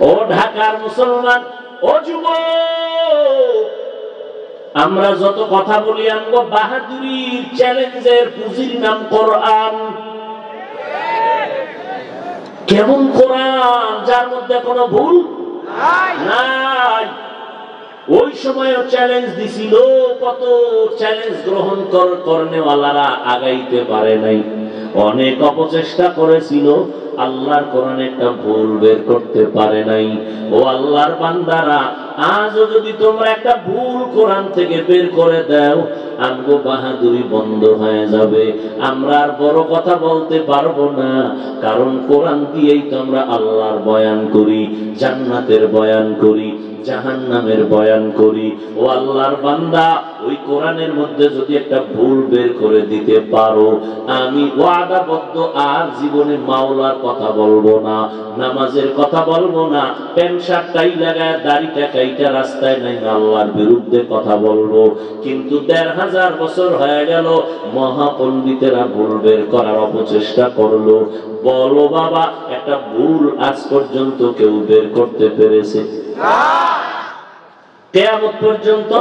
ও ঢাকার মুসলমান, ও যুবক, আমরা যত কথা বলি আনবো বাহাদুরির, চ্যালেঞ্জের, পুঁজির নাম কোরআন। কেমন কোরআন, যার মধ্যে কোনো ভুল নাই। ওই সময় চ্যালেঞ্জ দিছিল, কত চ্যালেঞ্জ গ্রহণ করনেওয়ালারা আগাইতে পারে নাই, অনেক অপচেষ্টা করেছিল, আল্লাহর কোরআনে একটা ভুল বের করতে পারে নাই। ও আল্লাহর বান্দারা, আজও যদি তোমরা একটা ভুল কোরআন থেকে বের করে দাও, আমগো বাহাদুরি বন্ধ হয়ে যাবে, আমরা আর বড় কথা বলতে পারবো না। কারণ কোরআন দিয়েই তো আমরা আল্লাহর বয়ান করি, জান্নাতের বয়ান করি, জাহান্নামের বয়ান করি। ও আল্লাহর বান্দা, ওই কোরআনের মধ্যে যদি একটা ভুল বের করে দিতে পারো, আমি ওয়াদাবদ্ধ আর জীবনে মাওলার কথা বলবো না, নামাজের কথা বলবো না, প্যান্ট শার্ট টাই লাগায় দাড়িটা কাইটা রাস্তায় নাই আল্লাহর বিরুদ্ধে কথা বলবো। কিন্তু ১৫০০ বছর হয়ে গেল, মহাপণ্ডিতেরা ভুল বের করার অপচেষ্টা করলো। বলো বাবা, একটা ভুল আজ পর্যন্ত কেউ বের করতে পেরেছে? কিয়ামত পর্যন্ত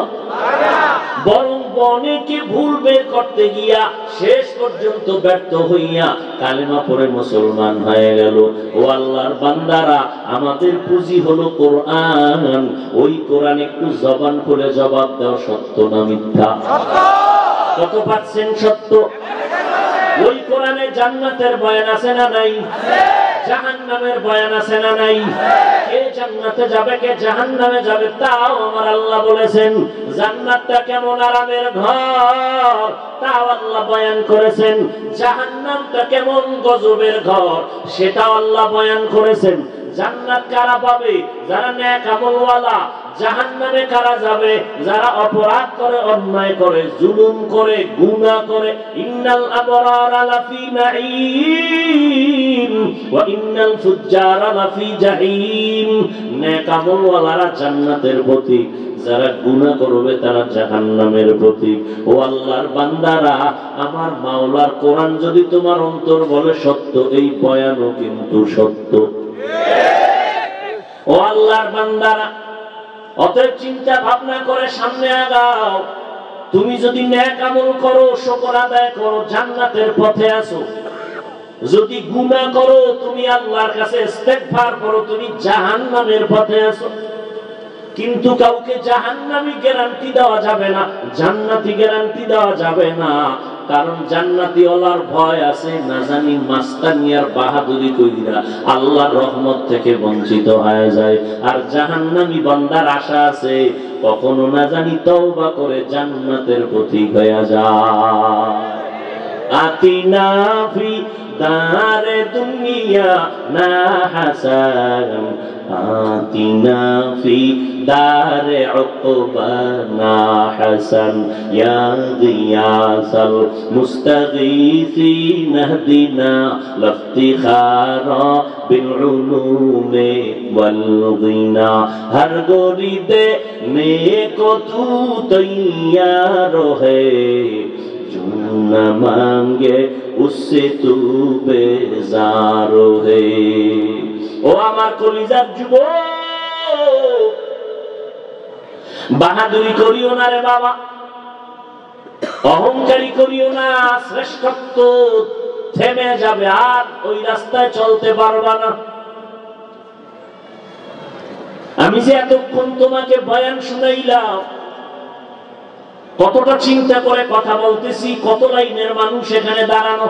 বরং অনেকে ভুল বের করতে গিয়া শেষ পর্যন্ত ব্যর্থ হইয়া কালেমা পড়ে মুসলমান হয়ে গেল। ও আল্লাহর বান্দারা, আমাদের পুঁজি হলো কোরআন। ওই কোরআন একটু জবান খুলে জবাব দাও, সত্য না মিথ্যা? কত পার্সেন্ট সত্য? ওই কোরআনে জান্নাতের বয়ান আছে না নাই? জাহান্নামের বয়ান আছে না নাই? কে জান্নাতে যাবে, কে জাহান্নামে যাবে, তাও আমার আল্লাহ বলেছেন। জান্নাতটা কেমন আরামের ঘর, তাও আল্লাহ বয়ান করেছেন। জাহান্নামটা কেমন গজবের ঘর, সেটাও আল্লাহ বয়ান করেছেন। জান্নাত কারা পাবে? যারা নেক আমলওয়ালা। জাহান্নামে কারা যাবে? যারা অপরাধ করে, অন্যায় করে, জুলুম করে, গুনাহ করে। ইন্নাল আবরারা লাফি নাঈম ওয়া ইন্নাল ফুজ্জারা লাফি জাহিম। নেক আমলওয়ালারা জান্নাতের পথিক, যারা গুনাহ করবে তারা জাহান্নামের পথিক। ও আল্লাহর বান্দারা, আমার মাওলার কোরআন যদি তোমার অন্তর বলে সত্য, এই বয়ানও কিন্তু সত্য। ও আল্লাহর বান্দারা, অতএব চিন্তা ভাবনা করে সামনে আগাও। তুমি যদি নেক আমল করো, শুকর আদায় করো, জান্নাতের পথে আসো। যদি গুনাহ করো, তুমি আল্লাহর কাছে ইস্তেগফার করো, তুমি জাহান্নামের পথে আসো। কিন্তু কাউকে জাহান্নামী গ্যারান্টি দেওয়া যাবে না, জান্নাতি গ্যারান্টি দেওয়া যাবে না। কারণ জান্নাতি ওয়ালার ভয় আছে, না জানি মাস্তানিয়ার বাহাদুরি কইরা আল্লাহর রহমত থেকে বঞ্চিত হয়ে যায়। আর জাহান্নামী বান্দার আশা আছে, কখনো না জানি তওবা করে জান্নাতের পথিক হয়ে যায়। আতিনা ফি দারে দুনিয়া না হাসান, আতিনা ফি দারে উকবানা হাসান, ইয়া গিয়াসাল মুস্তাগীসিন ইহদিনা লাফতিখারা बिलउलूमे वलगिना हर गोरीदे नेको तू तैयार है जो न मांगे उससे तू बेजार है। ও আমার কলিজার যুবক, বাহাদুরি করিও না রে বাবা, অহংকারী করিও না। শ্রেষ্ঠত্ব থেমে যাবে, আর ওই রাস্তায় চলতে পারবা না। আমি যে এতক্ষণ তোমাকে বয়ান শুনাইলাম, কতটা চিন্তা করে কথা বলতেছি, কত লাইনের মানুষ এখানে দাঁড়ানো।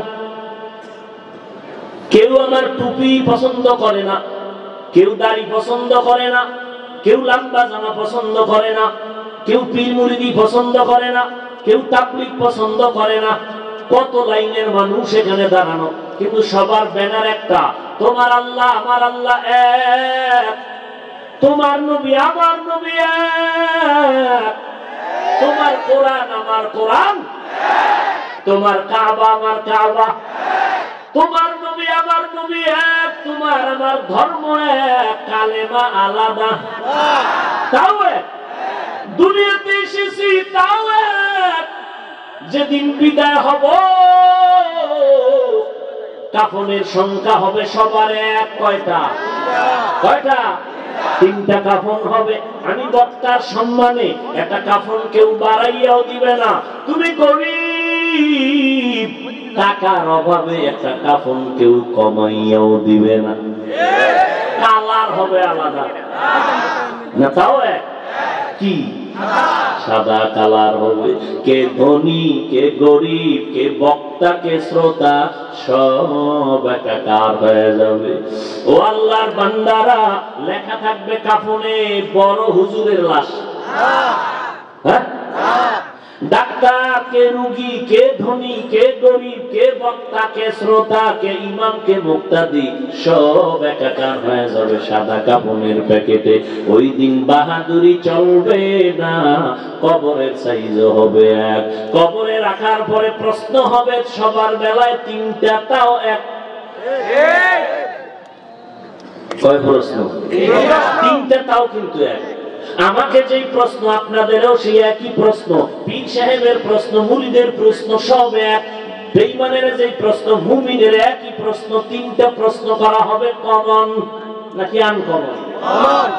কেউ আমার টুপি পছন্দ করে না, কেউ দাড়ি পছন্দ করে না, কেউ লম্বা জামা পছন্দ করে না, কেউ পীর মুরিদি পছন্দ করে না, কেউ তাবলীগ পছন্দ করে না। কত লাইনের মানুষ এখানে দাঁড়ানো, কিন্তু সবার ব্যানার একটা, তোমার আল্লাহ আমার আল্লাহ এক, তোমার নবী আমার নবী এক, তোমার কোরআন আমার কোরআন, তোমার কাবা আমার কাবা, তোমার নবী আমার নবী এক, তোমার আমার ধর্ম এক, কালেমা আলাদা তাও এক, দুনিয়াতে এসেছি তাও এক। যেদিন বিদায় হব কাফনের সংখ্যা হবে সবার এক। কয়টা? কয়টা? তিনটা কাফন হবে। আমি বক্তার সম্মানে একটা কাফন কেউ বাড়াইয়াও দিবে না। তুমি গরীব, টাকার অভাবে একটা কাফন কেউ কমাইয়াও দিবে না। কালার হবে আলাদা না, তাও এক। কি? সাদা কালার হবে। কে ধনী, কে গরিব, কে বক্তা, কে শ্রোতা, সব একাকার হয়ে যাবে। ও আল্লাহর বান্দারা, লেখা থাকবে কাফনে বড় হুজুরের লাশ। হ্যাঁ, ডাক্তার, কে রোগী, কে ধনী, কে গরিব, কে বক্তা, কে শ্রোতা, কে ইমাম, কে মুক্তাদি, সব একাকার হয়ে যাবে সাদা কাফনের প্যাকেটে। ওই দিন বাহাদুরি চলবে না, কবরের সাইজ হবে এক। কবরে রাখার পরে প্রশ্ন হবে সবার বেলায় তিনটা, তাও এক। কয় প্রশ্ন? তিনটা, তাও কিন্তু এক। আমাকে যেই প্রশ্ন, আপনাদেরও সেই একই প্রশ্ন। পীর সাহেবের প্রশ্ন, মুরিদের প্রশ্ন, সব এক। বেঈমানের যেই প্রশ্ন, মুমিনের একই প্রশ্ন। তিনটা প্রশ্ন করা হবে, কমন নাকি আনকমন?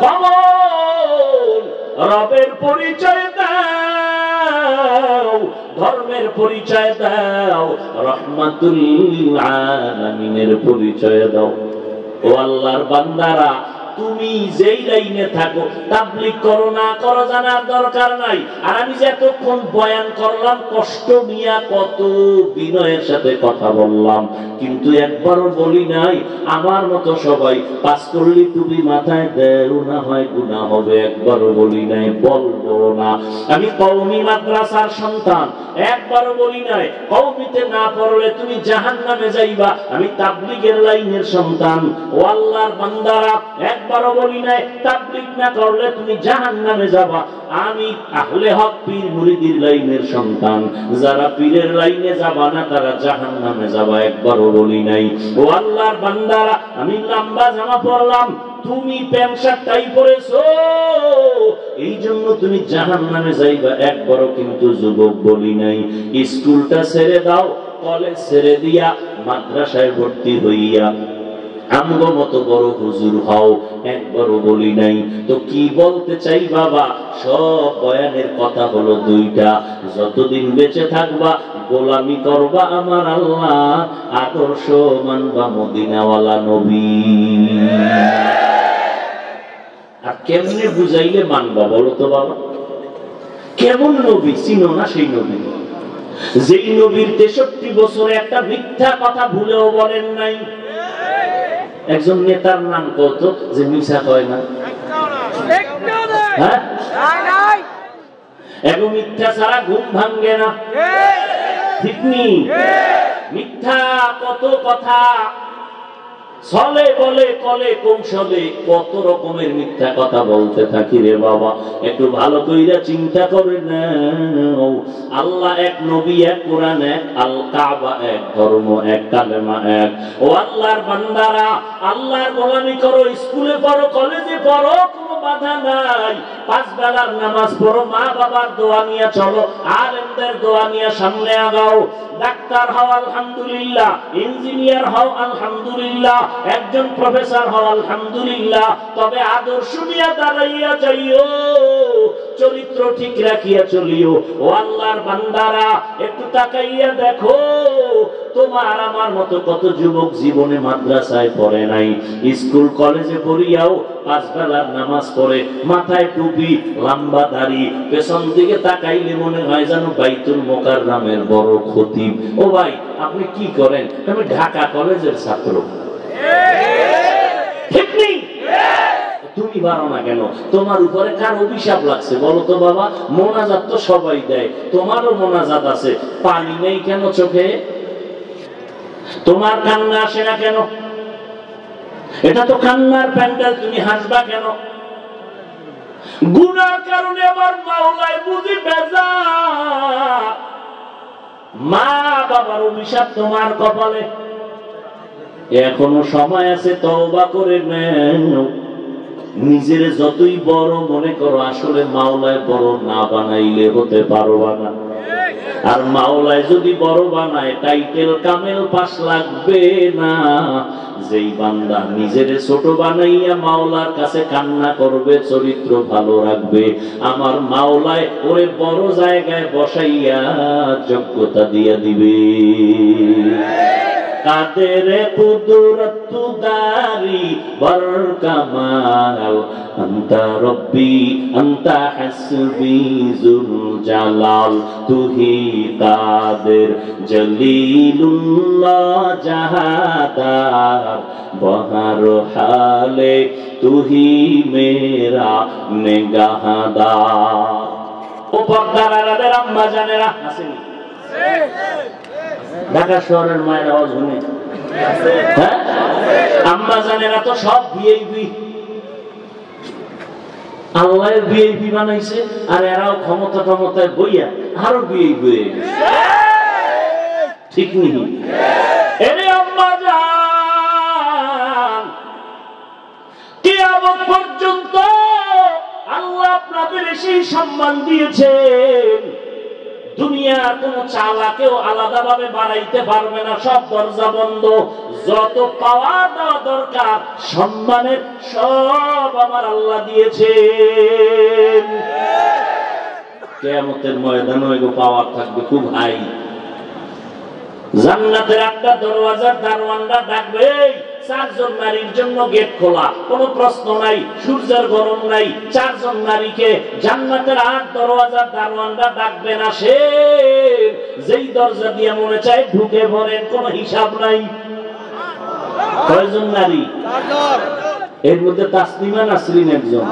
কমন। রবের পরিচয় দাও, ধর্মের পরিচয় দাও, রহমাতুল আলামিনের পরিচয় দাও। ও আল্লাহর বান্দারা, তুমি যেই লাইনে থাকো, তাবলীগ করো না করো জানার দরকার নাই। আর আমি যে এতক্ষণ বয়ান করলাম, কষ্ট নিয়ে কত বিনয়ের সাথে কথা বললাম, কিন্তু একবারও বলি নাই আমার মতো সবাই পাস করলি টুপি মাথায় দেও না হয় গুনাহ হবে। একবারও বলি নাই, বলবো না। আমি কওমি মাদ্রাসার সন্তান, একবারও বলি নাই কওমিতে না পড়লে তুমি জাহান্নামে যাইবা। আমি তাবলীগের লাইনের সন্তান। ও আল্লাহর বান্দারা, একবারও বলি নাই তাবলীগ না করলে তুমি জাহান্নামে যাবা। আমি আহলে হক পীর মুরিদির লাইনের সন্তান। যারা পীরের লাইনে যাবা না তারা জাহান্নামে যাবা, একবারও বলি নাই। ও আল্লাহর বান্দারা, আমি লম্বা জামা পরলাম, তুমি প্যান্ট শার্ট টাই পরেছো, এই জন্য তুমি জাহান্নামে যাইবা, একবারও কিন্তু যুবক বলি নাই। স্কুলটা ছেড়ে দাও, কলেজ ছেড়ে দিয়া মাদ্রাসায় ভর্তি হইয়া আমগো মতো বড় হুজুর হও, একবারও বলি নাই। তো কি বলতে চাই বাবা, সব বয়ানের কথা হলো দুইটা। যতদিন বেঁচে থাকবা গোলামি করবা আমার আল্লাহ, আদর্শ মানবা মদিনাওয়ালা নবী। আর কেমনে বুঝাইলে মানবা বলো তো বাবা? কেমন নবী চিনো না? সেই নবী যেই নবীর 63 বছরে একটা মিথ্যা কথা ভুলেও বলেন নাই। একজন নেতার নাম কত যে মিথ্যা কয় না? হ্যাঁ, এখন মিথ্যা ছাড়া ঘুম ভাঙ্গে না, ঠিক নি? মিথ্যা কত কথা ছলে বলে কলে কৌশলে কত রকমের মিথ্যা কথা বলতে থাকি রে বাবা। একটু ভালো কইরা চিন্তা করে নাও, আল্লাহ এক, নবী এক, কোরআন এক, আল কাবা এক, ধর্ম এক, কালেমা এক। ও আল্লাহর বান্দারা, আল্লাহর গোলামি করো, স্কুলে পড়ো, কলেজে পড়ো, কোনো বাধা নাই। 5 বেলার নামাজ পড়ো, মা বাবার দোয়া নিয়ে চলো, আলেমদের দোয়া নিয়ে সামনে আগাও। ডাক্তার হও আলহামদুলিল্লাহ, ইঞ্জিনিয়ার হও আলহামদুলিল্লাহ, একজন প্রফেসর হও আলহামদুলিল্লাহ, তবে আদর্শ নিয়ে দাঁড়াইয়া যাইও, চরিত্র ঠিক রাখিয়া চলিও। ও আল্লাহর বান্দারা, একটু তাকাইয়া দেখো, তোমার আমার মতো কত যুবক জীবনে মাদ্রাসায় পড়ে নাই, স্কুল কলেজে পড়িয়াও 5 বেলার নামাজ পড়ে, মাথায় টুপি, লম্বা দাড়ি, পেছন দিকে তাকাইলে মনে হয় যেন বাইতুল মোকাররমের বড় খতিব। ও ভাই, আপনি কি করেন? আমি ঢাকা কলেজের ছাত্র। ঠিক নেই? তুমি পারো না কেন? তোমার উপরে কার অভিশাপ লাগছে বলো তো বাবা? মোনাজাত তো সবাই দেয়, তোমারও মোনাজাত আছে, পানি নেই কেন চোখে? তোমার কান্না আসে না কেন? এটা তো কান্নার প্যান্ডেল, তুমি হাসবা কেন? গুনার কারণে আমার মাওলায় বুঝি বেজার, মা বাবার অভিশাপ তোমার কপালে। এখনো সময় আছে, তওবা করে নাও। নিজের যতই বড় মনে করো, আসলে মাওলায় বড় না বানাইলে হতে পারবা না। আর মাওলায় যদি বড় বানায়, টাইটেল কামেল পাস লাগবে না। যেই বান্দা নিজের ছোট বানাইয়া মাওলার কাছে কান্না করবে, চরিত্র ভালো রাখবে, আমার মাওলায় ওরে বড় জায়গায় বসাইয়া যোগ্যতা দিয়া দিবে। কাদের কুদরত দারি বর কামাল, আনতা রব্বি আনতা হাসবি জুল জালাল, তুহি কাদের জলিলুল্লাহ জাহাদার, বহর হালে তুহি মেরা নিগাহদার। ও পর্দার আড়ালের আম্মা জানেরা আসেনি? ঢাকা শহরের মায়ের আওয়াজ শুনে, হ্যাঁ, আম্মা জানেরা তো সব ভিআইপি, আল্লাহ ভিআইপি বানাইছে, আর এরাও ক্ষমতায় বইয়া আরো ভিআইপি হয়ে গেছে। ঠিক নেই? এরে আম্মা জান, কিয়ামত পর্যন্ত আল্লাহ আপনাদের সেই সম্মান দিয়েছেন, দুনিয়ার কোন চালাকেও আলাদাভাবে বাড়াইতে পারবে না, সব দরজা বন্ধ। যত পাওয়া দেওয়া দরকার সম্মানের সব আমার আল্লাহ দিয়েছেন। কিয়ামতের ময়দানে এগো পাওয়ার থাকবে খুব হাই। জান্নাতের একটা দরওয়াজার দারওয়ানরা ডাকবে, 4 জন নারীর জন্য গেট খোলা, কোনো প্রশ্ন নাই, সূর্যের গরম নাই, 4 জন নারীকে জান্নাতের 8 দরওয়াজার দারওয়ানরা ডাকবে না। সে যেই দরজা দিয়ে মনে চায় ঢুকে পড়েন, কোনো হিসাব নাই। কয়জন নারী? 4 জন। এর মধ্যে তাসলিমা নাসরিন একজন।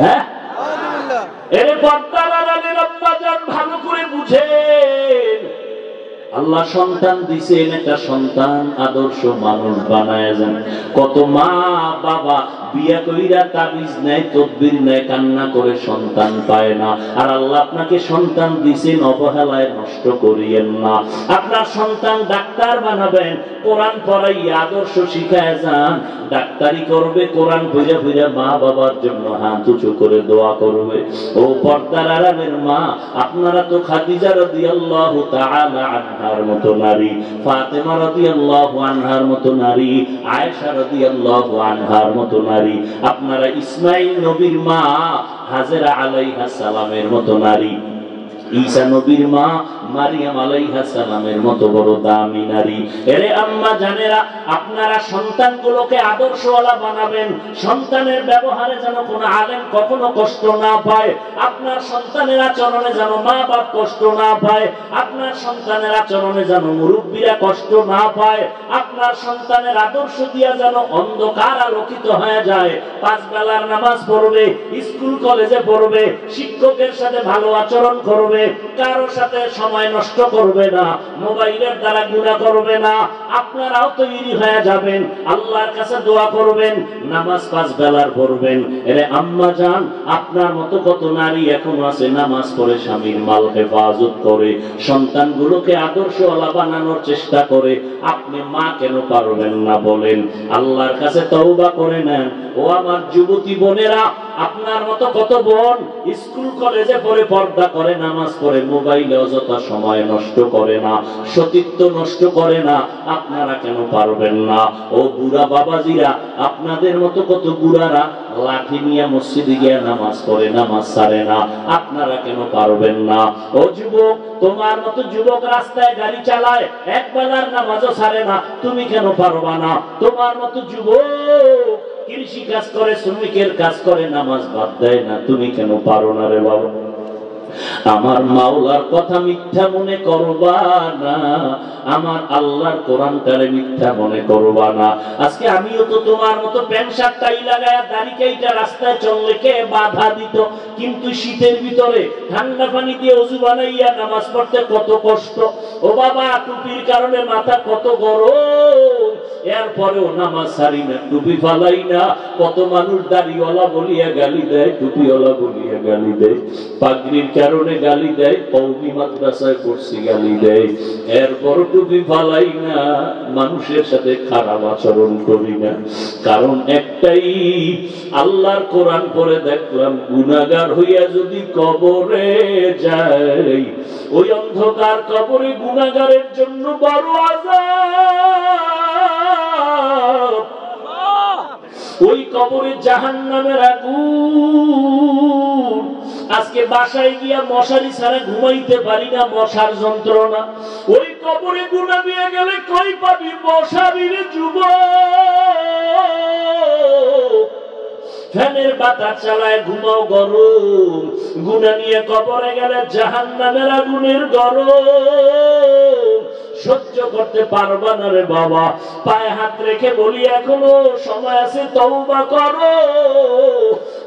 হ্যাঁ, এর পর্দার আড়ালের আম্মা জান ভালো করে বুঝেন, আল্লাহ সন্তান দিছেন, একটা সন্তান আদর্শ মানুষ বানায় যান। কত মা বাবা বিয়া কইরা তাবিজ নেয়, তদবির নেয়, কান্না করে সন্তান পায় না। আর আল্লাহ আপনাকে সন্তান দিছেন, অবহেলায় নষ্ট করিয়েন না। আপনার সন্তান ডাক্তার বানাবেন, কোরআন পড়াইয়া আদর্শ শিখায় যান। ডাক্তারি করবে, কোরআন বুঝা বুঝা মা বাবার জন্য হাত উঁচু করে দোয়া করবে। ও পর্দার আড়ালের মা, আপনারা তো খাদিজা রাদিয়াল্লাহু তাআলা আনহার মতো নারী, ফাতেমা রাদিয়াল্লাহু আনহার মতো নারী, আয়েশা রাদিয়াল্লাহু আনহার মতো নারী, আপনারা ইসমাইল নবীর মা হাজেরা আলাইহিস সালামের মতো নারী, ঈসা নবীর মা মারিয়াম আলাইহিস সালামের মতো বড় দামি নারী। এরে আম্মা জানেরা, আপনারা সন্তানগুলোকে আদর্শওয়ালা বানাবেন। সন্তানের ব্যবহারে যেন কোনো আলেম কখনো কষ্ট না পায়, আপনার সন্তানের আচরণে যেন মা বাপ কষ্ট না পায়, আপনার সন্তানের আচরণে যেন মুরব্বীরা কষ্ট না পায়, আপনার সন্তানের আদর্শ দিয়া যেন অন্ধকার আলোকিত হয়ে যায়। 5 বেলার নামাজ পড়বে, স্কুল কলেজে পড়বে, শিক্ষকের সাথে ভালো আচরণ করবে, করবে, কারো সাথে সময় নষ্ট করবে না, মোবাইলের দ্বারা গুনাহ করবে না। আপনারাও তৈরি হয়ে যাবেন, আল্লাহর কাছে দোয়া করবেন, নামাজ 5 বেলার পড়বেন। এরে আম্মা জান, আপনার মতো কত নারী এখনো আছে নামাজ পড়ে স্বামীর মাল হেফাজত করে, সন্তানগুলোকে আদর্শওয়ালা বানানোর চেষ্টা করে। আপনি মা কেন পারবেন না বলেন? আল্লাহর কাছে তওবা করে নেন। ও আমার যুবতী বোনেরা, আপনার মতো কত বোন স্কুল কলেজে পড়ে পর্দা করে, নামাজ পড়ে, মোবাইলে অযথা সময় নষ্ট করে না, সতীত্ব নষ্ট করে না। আপনারা কেন পারবেন না? ও বুড়া বাবাজিরা, আপনাদের মতো কত বুড়ারা লাঠি নিয়ে মসজিদে গিয়ে নামাজ পড়ে, নামাজ ছাড়ে না। আপনারা কেন পারবেন না? ও যুবক, তোমার মতো যুবক রাস্তায় গাড়ি চালায়, এক বেলার নামাজও ছাড়ে না, তুমি কেন পারবা না? তোমার মতো যুবক কৃষি কাজ করে, শ্রমিকের কাজ করে, নামাজ বাদ দেয় না, তুমি কেন পারো না রে বাবা? আমার মাওলার কথা মিথ্যা মনে করবা না, আমার আল্লাহর কোরআনটারে মিথ্যা মনে করবা না। আজকে আমিও তো তোমার মতো প্যান্ট শার্ট টাই লাগায়া দাড়ি কাইটা রাস্তায় চললে কে বাধা দিত, কিন্তু শীতের ভিতরে ঠান্ডা পানি দিয়ে ওযু বানাইয়া নামাজ পড়তে কত কষ্ট। ও বাবা, টুপির কারণে মাথা কত গরম, এরপরেও নামাজ ছাড়ি না, টুপি ফালাই না। কত মানুষ দাড়িওয়ালা বলিয়া গালি দেয়, টুপিওয়ালা বলিয়া গালি দেয়, পাগড়ির কারণে গালি দেয়, কওমি মাদ্রাসায় পড়ছি গালি দেয়, এরপর টুপি ফালাই না, মানুষের সাথে খারাপ আচরণ করি না। কারণ একটাই, আল্লাহর কোরআন পড়ে দেখলাম গুনাহগার হইয়া যদি কবরে যাই, ওই অন্ধকার কবরে গুনাহগারের জন্য বড় আযাব, ওই কবরে জাহান্নামের আগুন। আজকে বাসায় গিয়া মশারি ছাড়া ঘুমাইতে পারি না, মশার যন্ত্রণা। ওই কবরে গুনাহ দিয়ে গেলে কই পাবি মশারির যুবক? ফ্যানের বাতাস চালায় ঘুমাও গরম, গুনাহ নিয়ে কবরে গেলে জাহান্নামের আগুনের গরম সহ্য করতে পারবা না রে বাবা। পায়ে হাত রেখে বলি, এখনো সময় আছে, তওবা করো।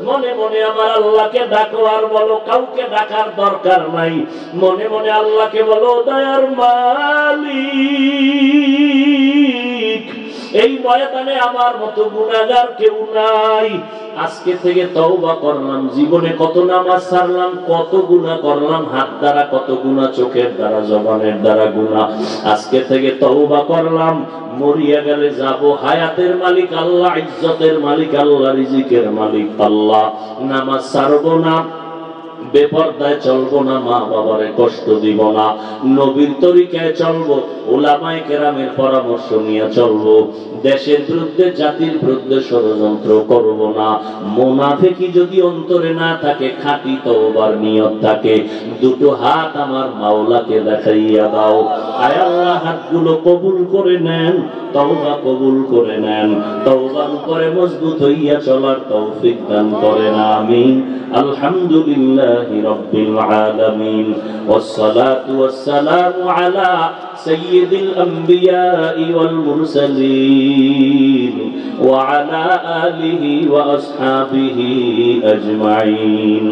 মনে মনে আমার আল্লাহকে ডাকো, আর বলো কাউকে ডাকার দরকার নাই। মনে মনে আল্লাহকে বলো, দয়ার মালিক, এই ময়দানে আমার মতো গুনাহগার কেউ নাই। আজকে থেকে তওবা করলাম। জীবনে কত নামাজ ছাড়লাম, কত গুনাহ করলাম, হাত দ্বারা কত গুনাহ, চোখের দ্বারা, জবানের দ্বারা গুনাহ। আজকে থেকে তওবা করলাম। মরিয়া গেলে যাব, হায়াতের মালিক আল্লাহ, ইজ্জতের মালিক আল্লাহ, রিজিকের মালিক আল্লাহ। নামাজ ছাড়বো না, বেপরদায় চলবো না, মা বাবারে কষ্ট দিব না, নবীর তরিকায় চলবো, উলামায়ে কেরামের পরামর্শ নিয়ে চলবো, দেশের বিরুদ্ধে, জাতির বিরুদ্ধে ষড়যন্ত্র করব না। মুনাফিকি যদি অন্তরে না থাকে, খাঁটি তওবার নিয়ত থাকে, দুটো হাত আমার মাওলাকে দেখাইয়া দাও। আয় আল্লাহ, হাতগুলো কবুল করে নেন, তওবা কবুল করে নেন, তওবার উপরে মজবুত হইয়া চলার তৌফিক দান করেন, আমিন। আলহামদুলিল্লাহি রাব্বিল আলামিন, ওয়াসসালাতু ওয়াসসালামু আলা সাইয়্যিদিল আমবিয়াই ওয়াল মুরসালিন ওয়া আলা আলিহি ওয়া আসহাবিহি আজমাইন।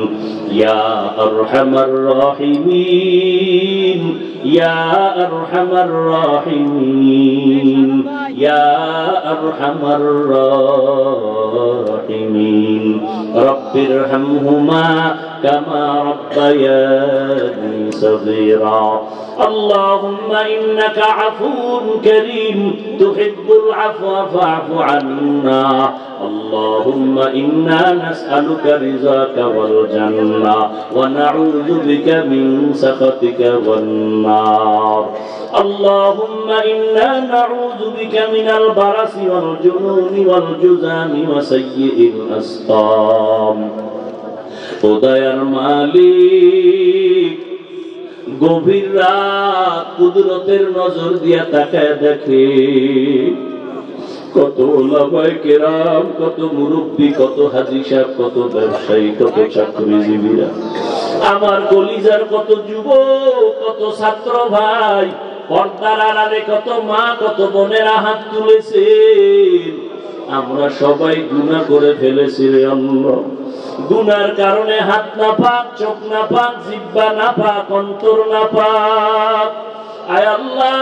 ইয়া আরহামার রাহিমিন, ইয়া আরহামার রাহিমিন, ইয়া আরহামার রাহিমিন। রব্বিরহামহুমা কামা রাব্বায়ানি সগীরা। اللهم إنك عفو كريم تحب العفو فاعف عنا. اللهم إنا نسألك رضاك والجنة ونعوذ بك من سخطك والنار. اللهم إنا نعوذ بك من البرص والجنون والجذام وسيء الأسقام. উদয়ের মালিক, গভীর রাত কুদরতের নজর দিয়া তাকায় দেখে কত ওলামায়ে কেরাম, কত মুরব্বী, কত হাজী সাহেব, কত ব্যবসায়ী, কত চাকরিজীবীরা, আমার কলিজার কত যুবক, কত ছাত্র ভাই, পর্দার আড়ালে কত মা, কত বোনেরা হাত তুলেছে। আমরা সবাই গুনাহ করে ফেলেছি রে আল্লাহ। গুনার কারণে হাত না পাক, চোখ না পাক, জিহ্বা না পাক, অন্তর না পাক। আয় আল্লাহ,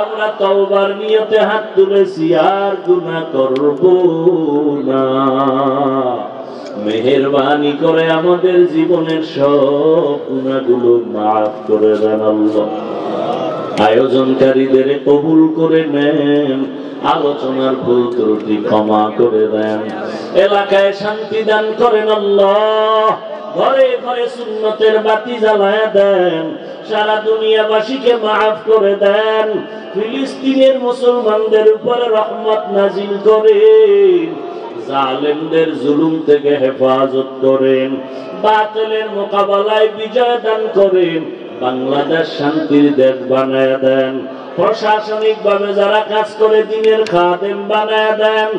আমরা তওবার নিয়তে হাত তুলেছি, আর গুনাহ করব না। মেহেরবানি করে আমাদের জীবনের সব গুনাহগুলো মাফ করে দেন আল্লাহ। আয়োজনকারীদের কবুল করে নেন, আলোচনার ভুল ত্রুটি ক্ষমা করে দেন, এলাকায় শান্তি দান করেন আল্লাহ। ঘরে ঘরে সুন্নতের বাতি জ্বালায়া দেন, সারা দুনিয়াবাসীকে মাফ করে দেন। ফিলিস্তিনের মুসলমানদের উপরে রহমত নাজিল করেন, জালেমদের জুলুম থেকে হেফাজত করেন, বাতিলের মোকাবেলায় বিজয় দান করেন। বাংলাদেশ শান্তির দেশ বানায় দেন, প্রশাসনিক ভাবে যারা কাজ করে দিনের খাদেম বানায় দেন।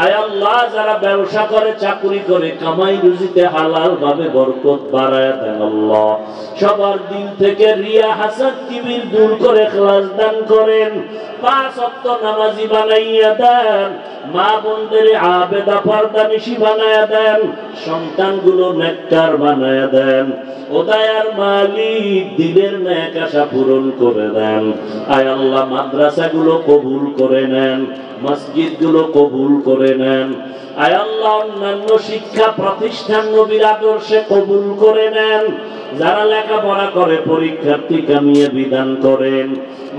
আয় আল্লাহ, যারা ব্যবসা করে, চাকরি করে, কামাই রুজিতে হালাল ভাবে বরকত বাড়ায় দেন আল্লাহ। সবার দিল থেকে রিয়া, হাসাদ, কিবির দূর করে ইখলাস দান করেন। 5 ওয়াক্ত নামাজি বানাইয়া দেন, মা বোনদের আবেদা পর্দানিশী বানায়া দেন, সন্তানগুলো নেককার বানায়া দেন। ও দয়ার মালিক, দিলের নেক আশা পূরণ করে দেন। আয় আল্লাহ, মাদ্রাসাগুলো কবুল করে নেন, মসজিদগুলো কবুল করে নেন। আয় আল্লাহ, অন্যান্য শিক্ষা প্রতিষ্ঠান নবীর আদর্শে কবুল করে নেন। যারা লেখাপড়া করে পরীক্ষার্থী কামিয়ে বিধান করেন।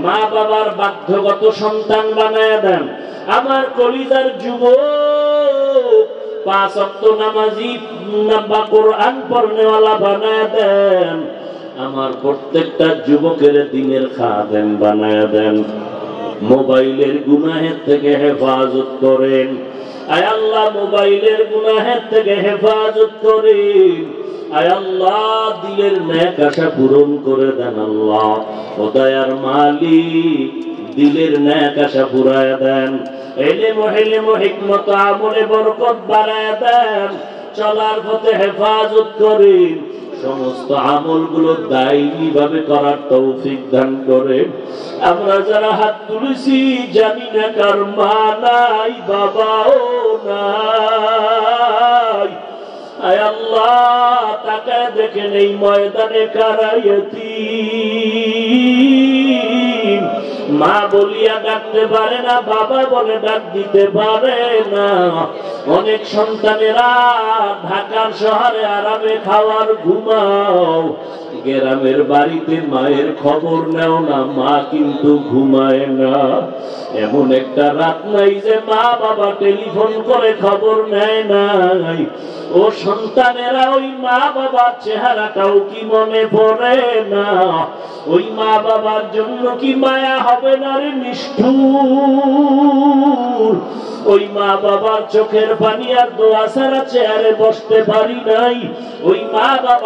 মা বাবার বাধ্যগত সন্তান বানায় দেন। আমার কলিজার যুবক 5 ওয়াক্ত নামাজি বা কোরআন পড়নেওয়ালা বানায় দেন। আমার প্রত্যেকটা যুবকের দিনের খাদেম বানায় দেন। মোবাইলের গুনাহের থেকে হেফাজত করেন। আয় আল্লাহ, মোবাইলের গুনাহের থেকে হেফাজত করেন। আয় আল্লাহ, দিলের নেক আশা পূরণ করে দেন আল্লাহ। ও দয়ার মালিক, দিলের নেক আশা পুরায় দেন। ইলম হিকমত আমলে বরকত বাড়ায় দেন। চলার পথে হেফাজত করেন। সমস্ত আমলগুলো দায়ী ভাবে করার তৌফিক দান করেন। আমরা যারা হাত তুলেছি, জানি না কার মা নাই, বাবাও নাই। আয় আল্লাহ, তাকায় দেখেন এই ময়দানে কারা ইয়তীম। মা বলিয়া ডাকতে পারে না, বাবা বলে ডাক দিতে পারে না। অনেক সন্তানেরা ঢাকার শহরে আরামে খাওয়ার ঘুমাও, গ্রামের বাড়িতে মায়ের খবর নেও না, মা কিন্তু ঘুমায় না। এমন একটা রাত নাই যে মা বাবা টেলিফোন করে খবর নেয় নাই। ও সন্তানেরা, ওই মা বাবার চেহারাটাও কি মনে পড়ে না? ওই মা বাবার জন্য কি মায়া হবে না রে নিষ্ঠুর? ওই মা বাবার চোখের পানি আর দোয়া ছাড়া চেয়ারে বসতে পারি নাই। ওই মা বাবা